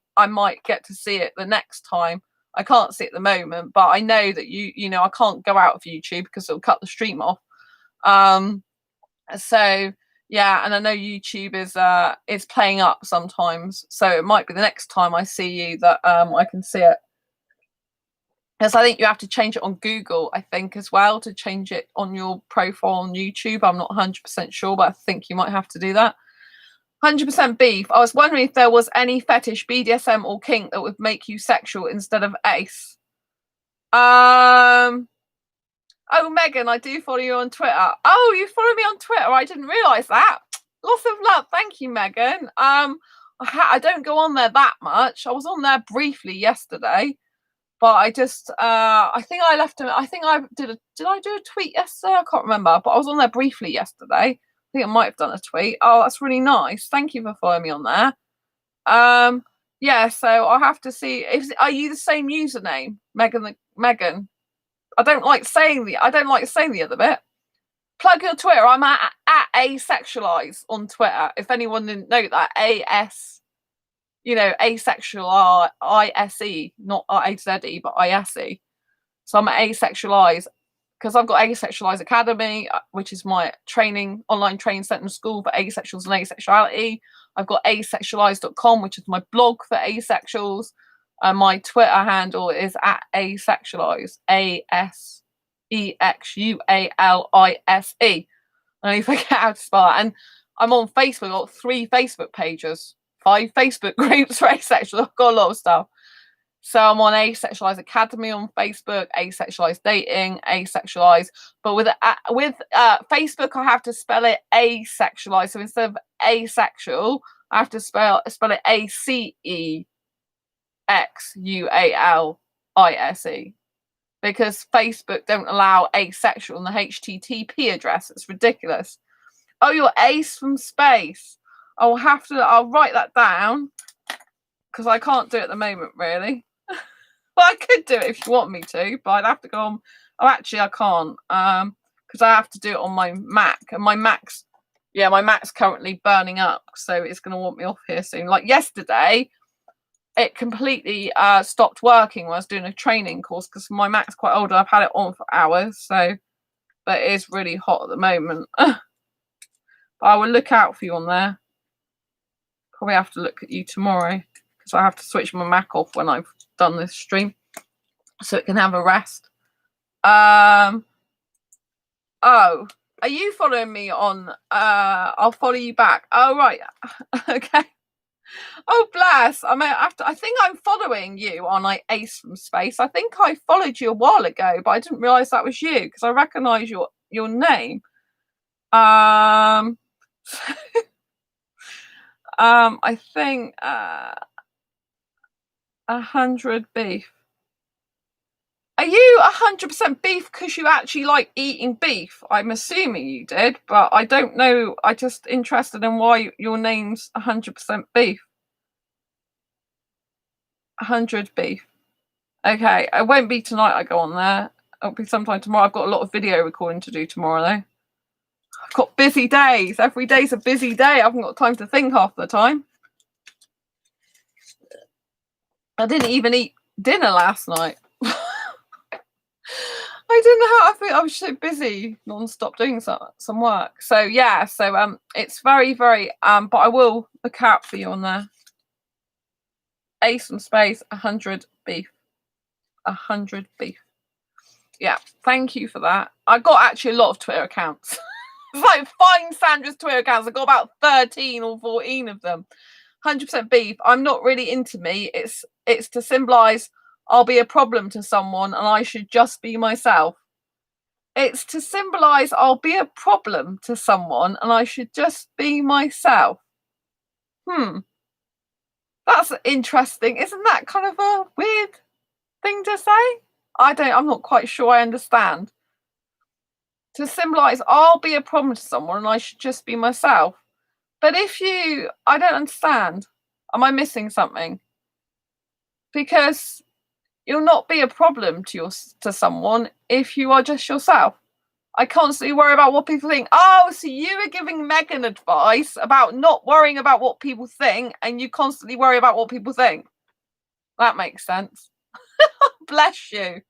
get to see it the next time. I can't see it at the moment, but I know that you know, I can't go out of YouTube because it'll cut the stream off. So Yeah, and I know YouTube is playing up sometimes, so it might be the next time I see you that I can see it. Because I think you have to change it on Google, I think, as well, to change it on your profile on YouTube. I'm not 100% sure, but I think you might have to do that. 100% beef. I was wondering if there was any fetish, BDSM or kink that would make you sexual instead of ace. Oh, Megan, I do follow you on Twitter. Oh, you follow me on Twitter? I didn't realise that. Lots of love. Thank you, Megan. I don't go on there that much. I was on there briefly yesterday, but I just I think I left I think I did I do a tweet yesterday? I can't remember, but I was on there briefly yesterday. I think I might have done a tweet. Oh, that's really nice. Thank you for following me on there. Yeah, so I'll have to see. Are you the same username, Megan? I don't like saying the other bit. Plug your Twitter. I'm at Asexualise on Twitter. If anyone didn't know that, Asexual, ISE, not IZE, but ISE. So I'm at Asexualise because I've got Asexualise Academy, which is my online training centre and school for asexuals and asexuality. I've got asexualise.com, which is my blog for asexuals. And my Twitter handle is at Asexualise, ASEXUALISE. I only forget how to spell it. And I'm on Facebook. I've got 3 Facebook pages, 5 Facebook groups for asexuals. I've got a lot of stuff. So I'm on Asexualise Academy on Facebook, Asexualise Dating, Asexualise. But with Facebook, I have to spell it asexualise. So instead of asexual, I have to spell it ACEXUALISE. Because Facebook don't allow asexual in the HTTP address. It's ridiculous. Oh, you're Ace from space. I'll write that down because I can't do it at the moment, really. Well, I could do it if you want me to, but I'd have to go on. Oh, actually, I can't because I have to do it on my Mac, and my Mac's currently burning up, so it's going to want me off here soon. Like yesterday, it completely stopped working when I was doing a training course because my Mac's quite old and I've had it on for hours. So, but it is really hot at the moment. But I will look out for you on there. Probably have to look at you tomorrow because I have to switch my Mac off when I've done this stream so it can have a rest. Oh, are you following me on I'll follow you back. Oh, right. Okay. Oh, bless. I think I'm following you on Ace from Space. I think I followed you a while ago, but I didn't realise that was you because I recognise your name. I think 100 beef. Are you 100% beef because you actually like eating beef? I'm assuming you did, but I don't know. I'm just interested in why your name's 100% beef. 100 beef. Okay, it won't be tonight I go on there. It'll be sometime tomorrow. I've got a lot of video recording to do tomorrow, though. I've got busy days. Every day's a busy day. I haven't got time to think half the time. I didn't even eat dinner last night. I didn't know how I feel. I was so busy non-stop doing some work. So yeah, so it's very, very but I will look out for you on there. Ace from Space, 100 beef. 100 beef. Yeah, thank you for that. I got actually a lot of Twitter accounts. It's like find Sandra's Twitter accounts. I got about 13 or 14 of them. 100% beef. I'm not really into me. It's to symbolise I'll be a problem to someone and I should just be myself. It's to symbolise I'll be a problem to someone and I should just be myself. That's interesting. Isn't that kind of a weird thing to say? I'm not quite sure I understand. To symbolise I'll be a problem to someone and I should just be myself. But I don't understand. Am I missing something? Because you'll not be a problem to someone if you are just yourself. I constantly worry about what people think. Oh, so you are giving Megan advice about not worrying about what people think, and you constantly worry about what people think. That makes sense. Bless you.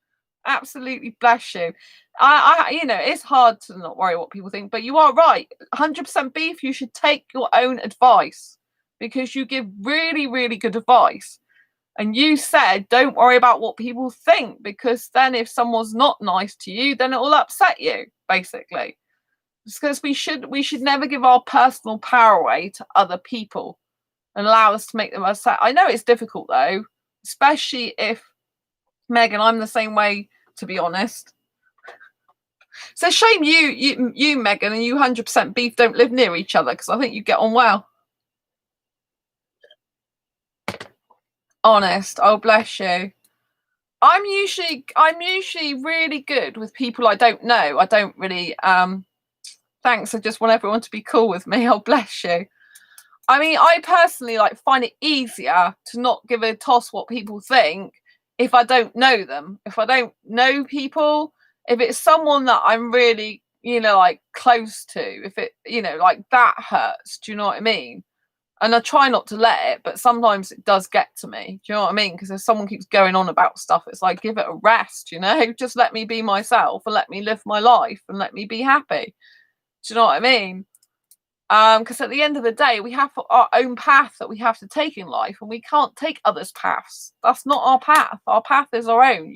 Absolutely, bless you. It's hard to not worry what people think, but you are right. 100% beef. You should take your own advice because you give really, really good advice. And you said, don't worry about what people think because then if someone's not nice to you, then it will upset you. Basically, because we should never give our personal power away to other people and allow us to make them upset. I know it's difficult though, especially if Megan, I'm the same way, to be honest. It's a shame you Megan, and you 100% beef don't live near each other because I think you get on well. Honest, oh bless you. I'm usually really good with people I don't know. I don't really thanks. I just want everyone to be cool with me. Oh bless you. I mean, I personally find it easier to not give a toss what people think if I don't know them. If I don't know people, if it's someone that I'm really, close to, if it, that hurts. Do you know what I mean? And I try not to let it, but sometimes it does get to me. Do you know what I mean? Because if someone keeps going on about stuff, it's like, give it a rest, just let me be myself and let me live my life and let me be happy. Do you know what I mean? Because at the end of the day, we have our own path that we have to take in life, and we can't take others' paths. That's not our path. Our path is our own,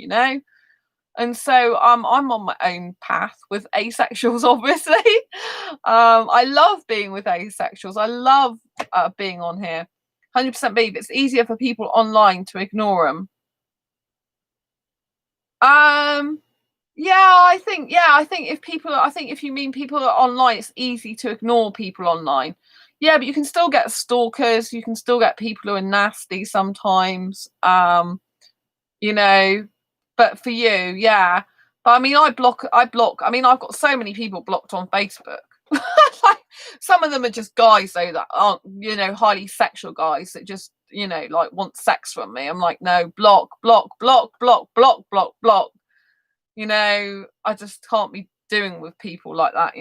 And so I'm on my own path with asexuals, obviously. I love being with asexuals. I love being on here. 100% believe it's easier for people online to ignore them. I think if you mean people are online, it's easy to ignore people online. Yeah, but you can still get stalkers, you can still get people who are nasty sometimes. But for you, yeah. But I mean I block. I mean, I've got so many people blocked on Facebook. Some of them are just guys though that aren't, highly sexual guys that just, want sex from me. I'm like, no, block, block, block, block, block, block, block. I just can't be doing with people like that,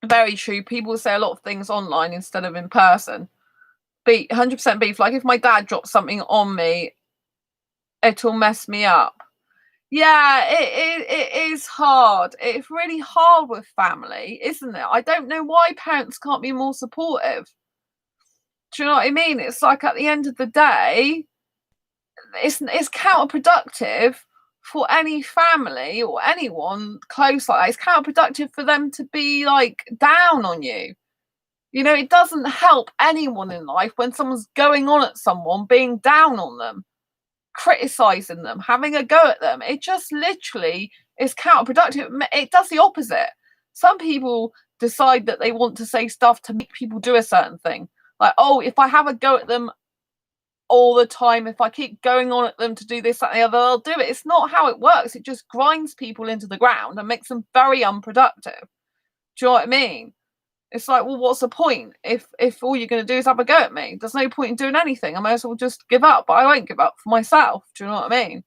Very true. People say a lot of things online instead of in person. 100% beef. Like if my dad drops something on me, it'll mess me up. Yeah, it is hard. It's really hard with family, isn't it? I don't know why parents can't be more supportive. Do you know what I mean? It's like at the end of the day, it's counterproductive for any family or anyone close like that. It's counterproductive for them to be down on you. It doesn't help anyone in life when someone's going on at someone, being down on them, criticizing them, having a go at them. It just literally is counterproductive. It does the opposite. Some people decide that they want to say stuff to make people do a certain thing. Like, oh, if I have a go at them all the time, if I keep going on at them to do this, that, and the other, they'll do it. It's not how it works. It just grinds people into the ground and makes them very unproductive. Do you know what I mean? It's like, well, what's the point if all you're going to do is have a go at me? There's no point in doing anything. I may as well just give up, but I won't give up for myself. Do you know what I mean?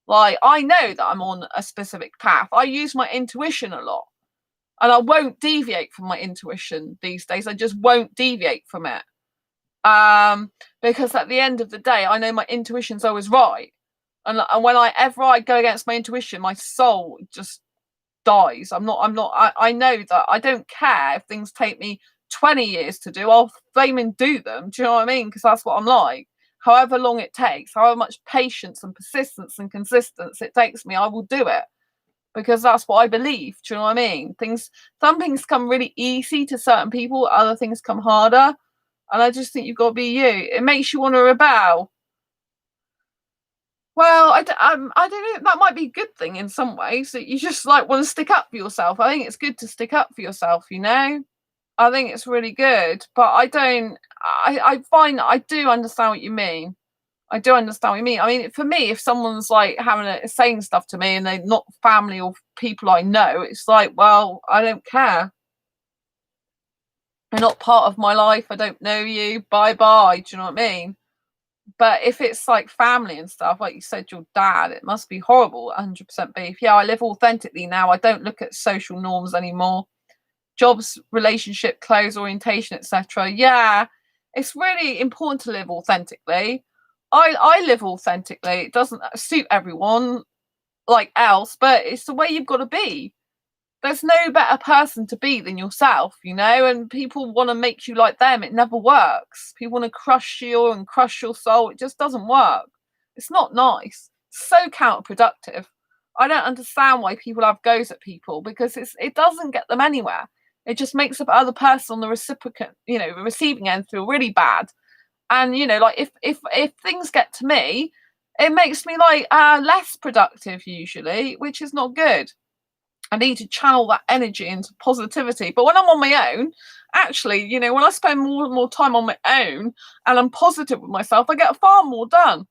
Like, I know that I'm on a specific path. I use my intuition a lot, and I won't deviate from my intuition these days. I just won't deviate from it. Because at the end of the day, I know my intuition's always right. And when I go against my intuition, my soul just dies. I know that I don't care if things take me 20 years to do. I'll flaming do them. Do you know what I mean? Because that's what I'm like. However long it takes, however much patience and persistence and consistency it takes me, I will do it. Because that's what I believe. Do you know what I mean? Some things come really easy to certain people, other things come harder. And I just think you've got to be you. It makes you want to rebel. Well, I don't know. That might be a good thing in some ways, that you just want to stick up for yourself. I think it's good to stick up for yourself, I think it's really good. But I find I do understand what you mean. I do understand what you mean. I mean, for me, if someone's saying stuff to me and they're not family or people I know, it's like, well, I don't care. You're not part of my life. I don't know you. Bye bye. Do you know what I mean? But if it's family and stuff, like you said, your dad, it must be horrible. 100% beef. Yeah, I live authentically now. I don't look at social norms anymore. Jobs, relationship, clothes, orientation, etc. Yeah, it's really important to live authentically. I live authentically. It doesn't suit everyone like else, but it's the way you've got to be. There's no better person to be than yourself, you know, and people want to make you like them. It never works. People want to crush you and crush your soul. It just doesn't work. It's not nice. It's so counterproductive. I don't understand why people have goes at people, because it doesn't get them anywhere. It just makes the other person on the reciprocant, you know, the receiving end feel really bad. And you know, like if things get to me, it makes me like less productive usually, which is not good. I need to channel that energy into positivity. But when I'm on my own, actually, you know, when I spend more and more time on my own and I'm positive with myself, I get far more done.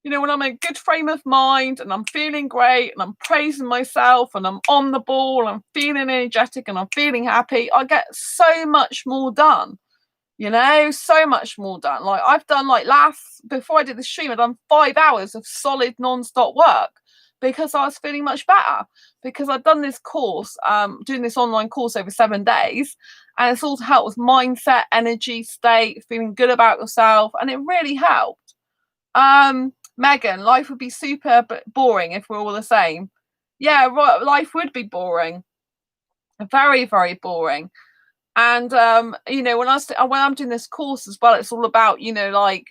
You know, when I'm in a good frame of mind and I'm feeling great and I'm praising myself and I'm on the ball, I'm feeling energetic and I'm feeling happy, I get so much more done. You know, so much more done. Like I've done before I did the stream, I've done 5 hours of solid non-stop work because I was feeling much better, because I've done this course, doing this online course over 7 days, and it's all to help with mindset, energy, state, feeling good about yourself, and it really helped. Megan, life would be super boring if we're all the same. Yeah, right, life would be boring. Very, very boring. And you know, when I'm doing this course as well, it's all about, you know, like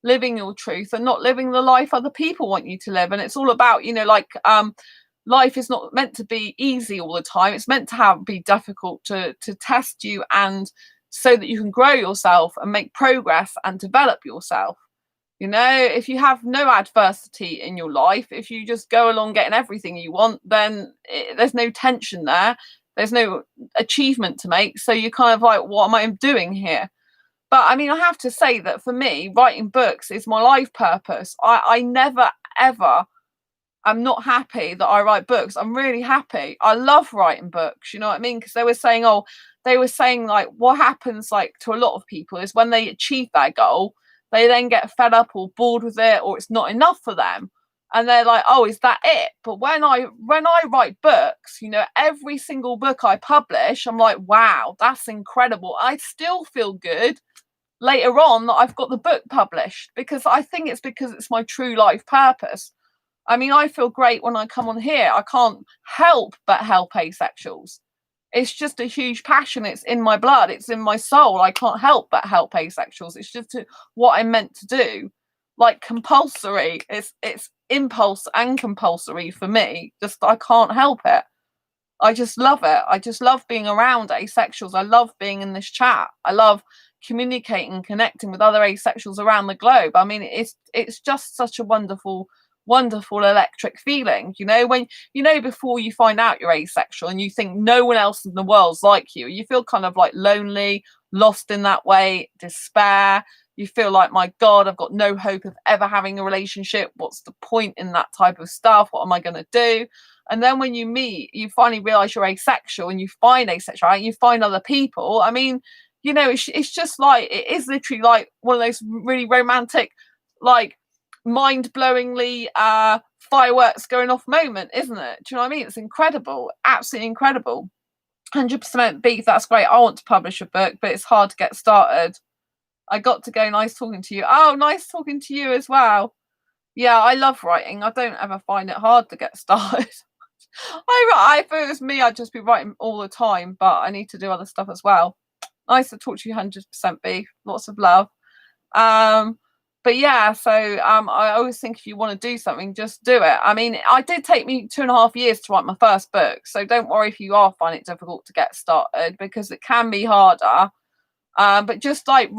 living your truth and not living the life other people want you to live. And it's all about, you know, like life is not meant to be easy all the time. It's meant to be difficult to test you, and so that you can grow yourself and make progress and develop yourself. You know, if you have no adversity in your life, if you just go along getting everything you want, then there's no tension there. There's no achievement to make. So you're kind of like, what am I doing here? But I mean, I have to say that for me, writing books is my life purpose. I never, ever, I'm not happy that I write books. I'm really happy. I love writing books. You know what I mean? Because they were saying like what happens like to a lot of people is when they achieve their goal, they then get fed up or bored with it, or it's not enough for them. And they're like, oh, is that it? But when I write books, you know, every single book I publish, I'm like, wow, that's incredible. I still feel good later on that I've got the book published, because I think it's because it's my true life purpose. I mean, I feel great when I come on here. I can't help but help asexuals. It's just a huge passion. It's in my blood. It's in my soul. I can't help but help asexuals. It's just what I'm meant to do. Like compulsory. It's impulse and compulsory for me. Just I can't help it. I just love it. I just love being around asexuals. I love being in this chat. I love communicating, connecting with other asexuals around the globe. I mean, it's just such a wonderful electric feeling, you know, when you know before you find out you're asexual and you think no one else in the world's like you feel kind of like lonely, lost in that way, despair. You feel like, my god, I've got no hope of ever having a relationship. What's the point in that type of stuff? What am I going to do? And then when you meet, you finally realize you're asexual, and you find asexuality, you find other people. I mean, you know, it's just like, it is literally like one of those really romantic, like mind-blowingly fireworks going off moment, isn't it? Do you know what I mean? It's incredible, absolutely incredible. 100% beef. That's great. I want to publish a book, but it's hard to get started. I got to go. Nice talking to you. Oh, nice talking to you as well. Yeah, I love writing. I don't ever find it hard to get started. If it was me, I'd just be writing all the time, but I need to do other stuff as well. Nice to talk to you. 100% beef. Lots of love. But yeah, so I always think if you want to do something, just do it. I mean, it did take me 2.5 years to write my first book, so don't worry if you are finding it difficult to get started, because it can be harder. But just like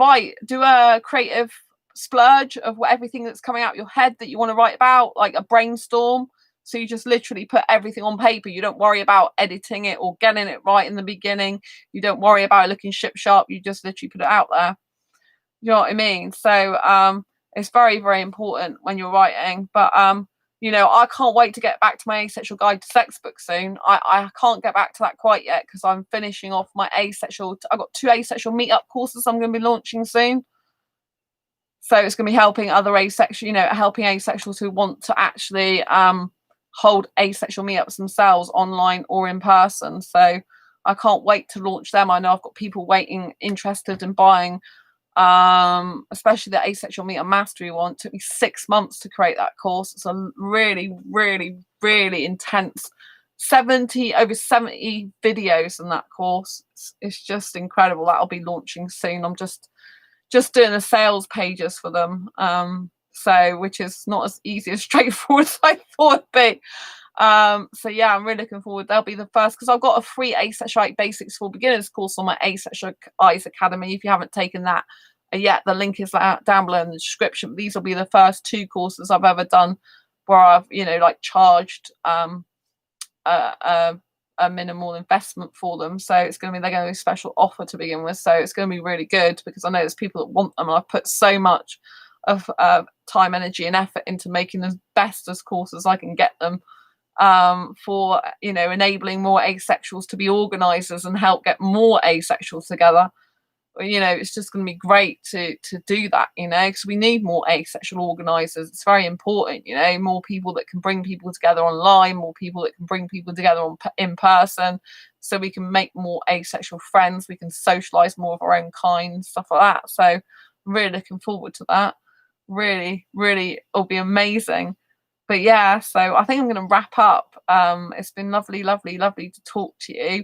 do a creative splurge of everything that's coming out of your head that you want to write about, like a brainstorm. So you just literally put everything on paper. You don't worry about editing it or getting it right in the beginning. You don't worry about it looking ship sharp. You just literally put it out there. You know what I mean? So it's very, very important when you're writing. But you know, I can't wait to get back to my Asexual Guide to Sex book soon. I can't get back to that quite yet, because I'm finishing off my asexual. I've got 2 asexual meetup courses I'm going to be launching soon. So it's going to be helping other asexual, you know, helping asexuals who want to actually hold asexual meetups themselves, online or in person. So I can't wait to launch them. I know I've got people waiting, interested in buying especially the Asexual Meter Mastery one. It took me 6 months to create that course. It's a really, really, really intense, over 70 videos in that course. It's just incredible. That'll be launching soon. I'm just doing the sales pages for them, so which is not as easy as straightforward as I thought it'd be. So yeah, I'm really looking forward. They'll be the first, because I've got a free Asexualite Basics for Beginners course on my Asexualise Academy. If you haven't taken that yet, the link is down below in the description. These will be the first 2 courses I've ever done where I've, like, charged a minimal investment for them. So it's going to be, they're going to be a special offer to begin with. So it's going to be really good, because I know there's people that want them, and I've put so much of time, energy, and effort into making the best as courses I can get them, for enabling more asexuals to be organizers and help get more asexuals together. It's just going to be great to do that, because we need more asexual organizers. It's very important, more people that can bring people together online, more people that can bring people together in person, so we can make more asexual friends, we can socialize more of our own kind, stuff like that. So I'm really looking forward to that. Really, really, it'll be amazing. But yeah, so I think I'm going to wrap up. It's been lovely, lovely, lovely to talk to you.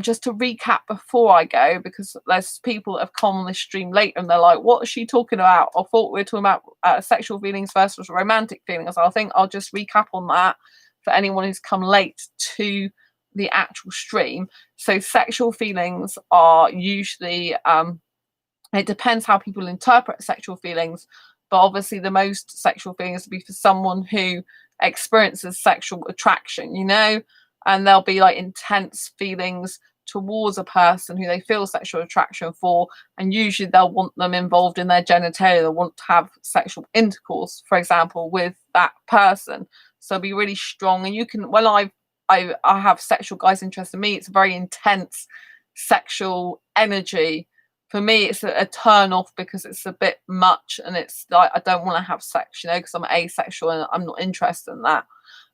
Just to recap before I go, because there's people that have come on this stream later and they're like, what is she talking about? I thought we were talking about sexual feelings versus romantic feelings. So I think I'll just recap on that for anyone who's come late to the actual stream. So sexual feelings are usually, it depends how people interpret sexual feelings, but obviously the most sexual feelings will be for someone who experiences sexual attraction, and there'll be like intense feelings towards a person who they feel sexual attraction for, and usually they'll want them involved in their genitalia. They'll want to have sexual intercourse, for example, with that person. So it'll be really strong. And you can, when I have sexual guys interested in me, it's a very intense sexual energy. For me, it's a turn off, because it's a bit much, and it's like, I don't want to have sex, because I'm asexual and I'm not interested in that.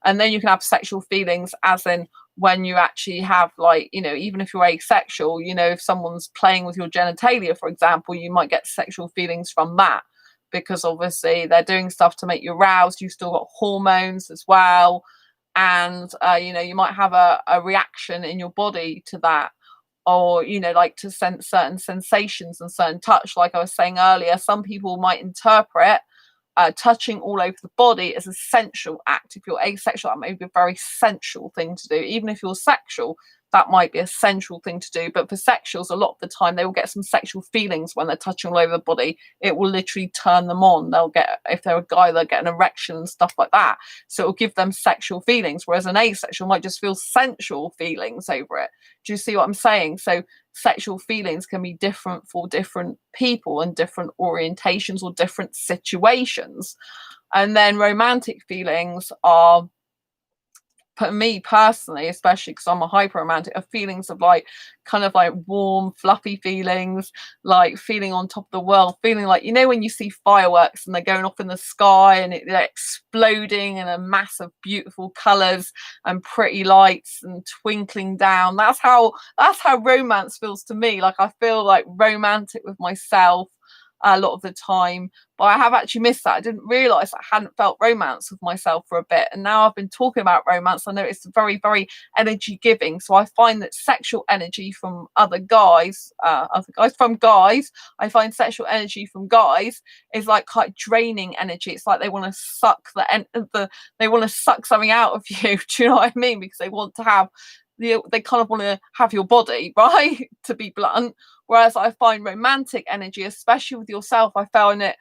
And then you can have sexual feelings, as in when you actually have, like, even if you're asexual, if someone's playing with your genitalia, for example, you might get sexual feelings from that, because obviously they're doing stuff to make you aroused. You've still got hormones as well. And, you might have a reaction in your body to that, or, like to sense certain sensations and certain touch. Like I was saying earlier, some people might interpret touching all over the body as a sensual act. If you're asexual, that may be a very sensual thing to do. Even if you're sexual, that might be a sensual thing to do. But for sexuals, a lot of the time, they will get some sexual feelings when they're touching all over the body. It will literally turn them on. They'll get, if they're a guy, they'll get an erection and stuff like that. So it will give them sexual feelings, whereas an asexual might just feel sensual feelings over it. Do you see what I'm saying? So sexual feelings can be different for different people and different orientations or different situations. And then romantic feelings are, for me personally, especially because I'm a hyper romantic, are feelings of like kind of like warm, fluffy feelings, like feeling on top of the world, feeling like, when you see fireworks and they're going off in the sky and they're exploding in a mass of beautiful colors and pretty lights and twinkling down. That's how romance feels to me. Like, I feel like romantic with myself a lot of the time, but I have actually missed that. I didn't realize I hadn't felt romance with myself for a bit, and now I've been talking about romance. I know it's very, very energy giving, so I find that sexual energy from guys, I find sexual energy from guys is like quite draining energy. It's like they want to suck they want to suck something out of you. Do you know what I mean? Because they want to have, they kind of want to have your body, right? To be blunt. Whereas I find romantic energy, especially with yourself, I found it,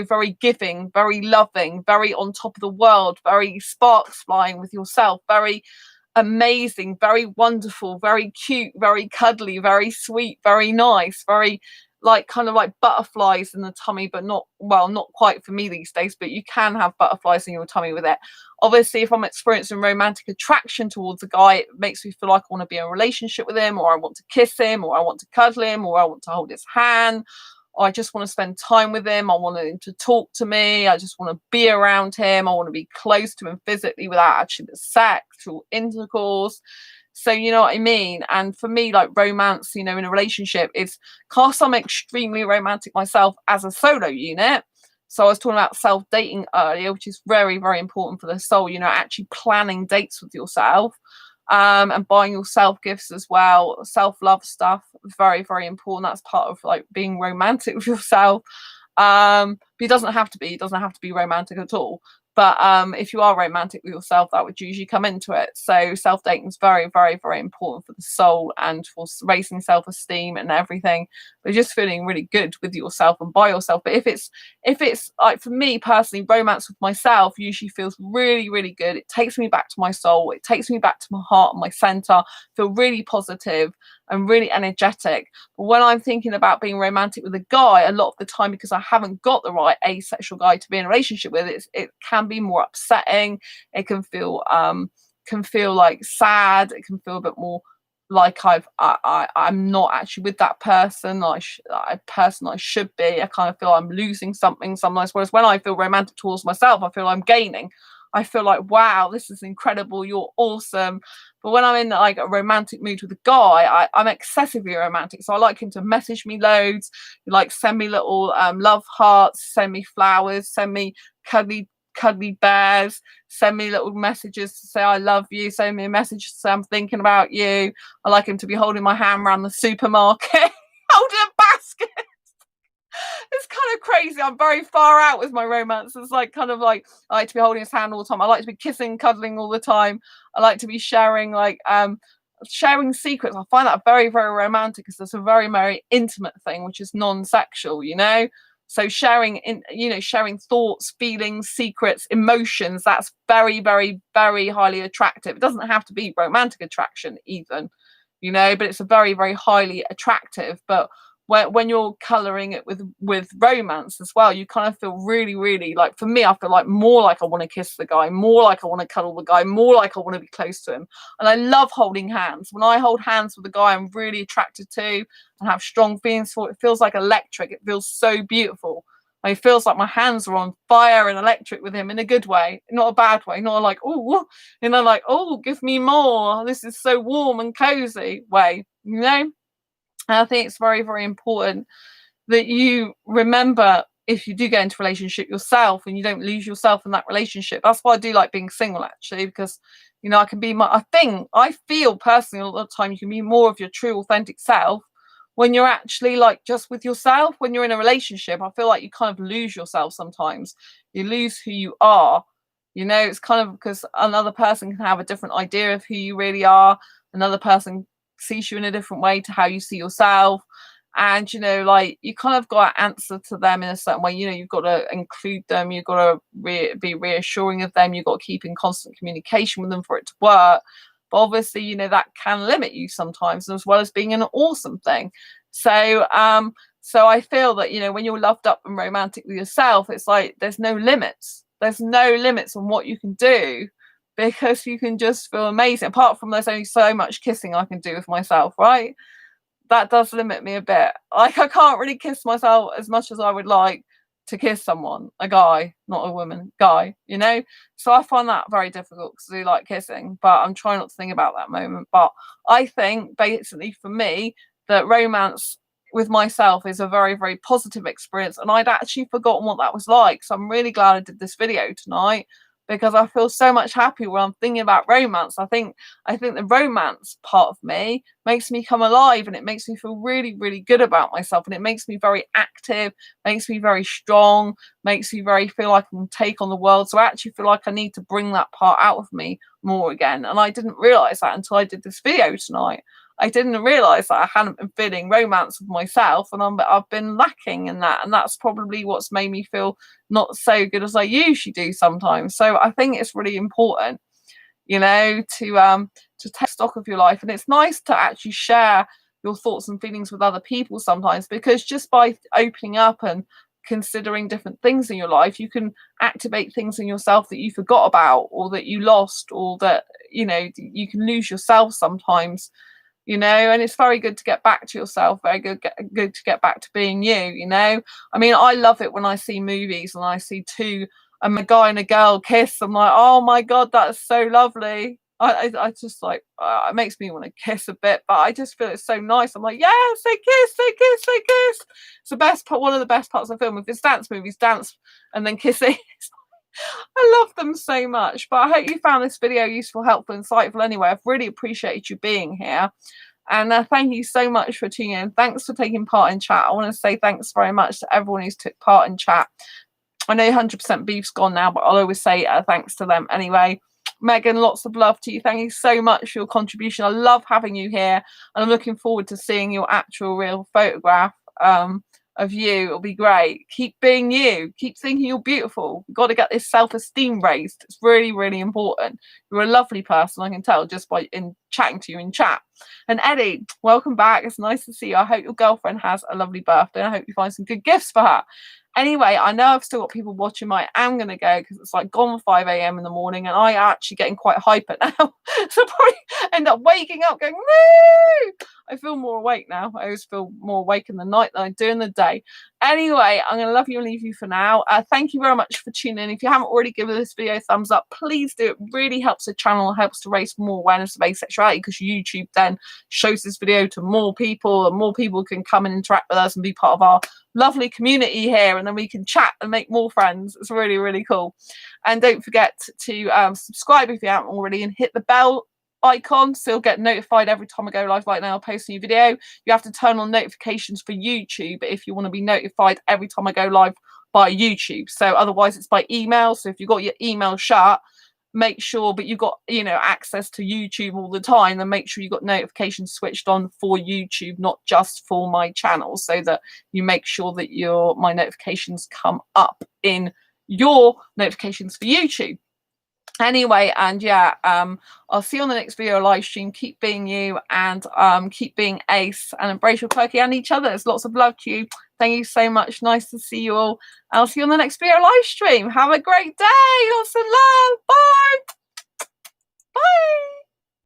very giving, very loving, very on top of the world, very sparks flying with yourself, very amazing, very wonderful, very cute, very cuddly, very sweet, very nice, very like kind of like butterflies in the tummy, but not quite for me these days, but you can have butterflies in your tummy with it. Obviously, if I'm experiencing romantic attraction towards a guy, it makes me feel like I want to be in a relationship with him, or I want to kiss him, or I want to cuddle him, or I want to hold his hand, or I just want to spend time with him. I want him to talk to me. I just want to be around him. I want to be close to him physically without actually the sexual intercourse. So you know what I mean? And for me, like romance, you know, in a relationship is, cause I'm extremely romantic myself as a solo unit. So I was talking about self-dating earlier, which is very, very important for the soul, you know, actually planning dates with yourself, and buying yourself gifts as well. Self-love stuff, very, very important. That's part of like being romantic with yourself. But it doesn't have to be romantic at all. But if you are romantic with yourself, that would usually come into it. So self-dating is very, very, very important for the soul and for raising self-esteem and everything. But just feeling really good with yourself and by yourself. But if it's like, for me personally, romance with myself usually feels really, really good. It takes me back to my soul. It takes me back to my heart and my center. Feel really positive and really energetic. But when I'm thinking about being romantic with a guy, a lot of the time, because I haven't got the right asexual guy to be in a relationship with, it can be more upsetting. It can feel like sad. It can feel a bit more like I'm not actually with that person I should be. I kind of feel I'm losing something sometimes. Whereas when I feel romantic towards myself, I feel I'm gaining. I feel like, wow, this is incredible. You're awesome. But when I'm in like a romantic mood with a guy, I'm excessively romantic. So I like him to message me loads, like send me little love hearts, send me flowers, send me cuddly bears, send me little messages to say I love you, send me a message to say I'm thinking about you. I like him to be holding my hand around the supermarket, holding a basket. It's kind of crazy. I'm very far out with my romance. It's like kind of like I like to be holding his hand all the time. I like to be kissing, cuddling all the time. I like to be sharing sharing secrets. I find that very, very romantic because it's a very, very intimate thing, which is non-sexual, you know. So sharing thoughts, feelings, secrets, emotions, that's very, very, very highly attractive. It doesn't have to be romantic attraction even, you know, but it's a very, very highly attractive. But when you're coloring it with romance as well, you kind of feel really, really, like, for me, I feel like more like I want to kiss the guy, more like I want to cuddle the guy, more like I want to be close to him. And I love holding hands. When I hold hands with a guy I'm really attracted to and have strong feelings for, it feels like electric. It feels so beautiful. It feels like my hands are on fire and electric with him in a good way, not a bad way, not like, oh, you know, like, oh, give me more. This is so warm and cozy way, you know? And I think it's very, very important that you remember, if you do get into a relationship, yourself, and you don't lose yourself in that relationship. That's why I do like being single, actually, because, you know, I feel personally a lot of the time you can be more of your true authentic self when you're actually like just with yourself. When you're in a relationship, I feel like you kind of lose yourself sometimes. You lose who you are. You know, it's kind of because another person can have a different idea of who you really are. Another person sees you in a different way to how you see yourself. And, you know, like, you kind of got to answer to them in a certain way. You know, you've got to include them, you've got to be reassuring of them, you've got to keep in constant communication with them for it to work. But obviously, you know, that can limit you sometimes, as well as being an awesome thing. So I feel that, you know, when you're loved up and romantic with yourself, it's like there's no limits on what you can do, because you can just feel amazing. Apart from, there's only so much kissing I can do with myself, right? That does limit me a bit. Like, I can't really kiss myself as much as I would like to kiss someone, a guy, not a woman, guy, you know? So I find that very difficult because I do like kissing, but I'm trying not to think about that moment. But I think basically for me, that romance with myself is a very, very positive experience. And I'd actually forgotten what that was like. So I'm really glad I did this video tonight, because I feel so much happier when I'm thinking about romance. I think the romance part of me makes me come alive, and it makes me feel really, really good about myself, and it makes me very active, makes me very strong, makes me very feel like I can take on the world. So I actually feel like I need to bring that part out of me more again. And I didn't realize that until I did this video tonight. I didn't realize that I hadn't been feeling romance with myself, and I've been lacking in that. And that's probably what's made me feel not so good as I usually do sometimes. So I think it's really important, you know, to take stock of your life. And it's nice to actually share your thoughts and feelings with other people sometimes, because just by opening up and considering different things in your life, you can activate things in yourself that you forgot about, or that you lost, or that, you know, you can lose yourself sometimes, you know. And it's very good to get back to yourself, very good to get back to being you, you know. I mean, I love it when I see movies and I see a guy and a girl kiss. I'm like, oh my god, that is so lovely. I just like, it makes me want to kiss a bit, but I just feel it's so nice. I'm like, yeah, say kiss, say kiss, say kiss. It's the best part, one of the best parts of the film. If it's dance movies, dance and then kissing. I love them so much. But I hope you found this video useful, helpful, insightful anyway. I've really appreciated you being here. And thank you so much for tuning in. Thanks for taking part in chat. I want to say thanks very much to everyone who's took part in chat. I know 100% Beef's gone now, but I'll always say thanks to them anyway. Megan, lots of love to you. Thank you so much for your contribution. I love having you here, and I'm looking forward to seeing your actual real photograph of you. It'll be great. Keep being you. Keep thinking you're beautiful. You've got to get this self-esteem raised. It's really, really important. You're a lovely person, I can tell just by chatting to you in chat. And Eddie, welcome back. It's nice to see you. I hope your girlfriend has a lovely birthday. I hope you find some good gifts for her. Anyway, I know I've still got people watching. I am going to go because it's like gone 5 a.m. in the morning and I actually getting quite hyper now. So I'll probably end up waking up going, woo! I feel more awake now. I always feel more awake in the night than I do in the day. Anyway, I'm going to love you and leave you for now. Thank you very much for tuning in. If you haven't already given this video a thumbs up, please do. It really helps the channel, helps to raise more awareness of asexuality because YouTube then shows this video to more people and more people can come and interact with us and be part of our lovely community here, and then we can chat and make more friends. It's really, really cool. And don't forget to subscribe if you haven't already and hit the bell icon so you'll get notified every time I go live. Like now, I'll post a new video. You have to turn on notifications for YouTube if you want to be notified every time I go live by YouTube. So otherwise it's by email. So if you've got your email shut, make sure, but you've got, you know, access to YouTube all the time, then make sure you've got notifications switched on for YouTube, not just for my channel, so that you make sure that my notifications come up in your notifications for YouTube. Anyway, and yeah, I'll see you on the next video live stream. Keep being you and keep being ace and embrace your quirky and each other. There's lots of love to you. Thank you so much. Nice to see you all. I'll see you on the next video live stream. Have a great day. Lots of love. Bye. Bye.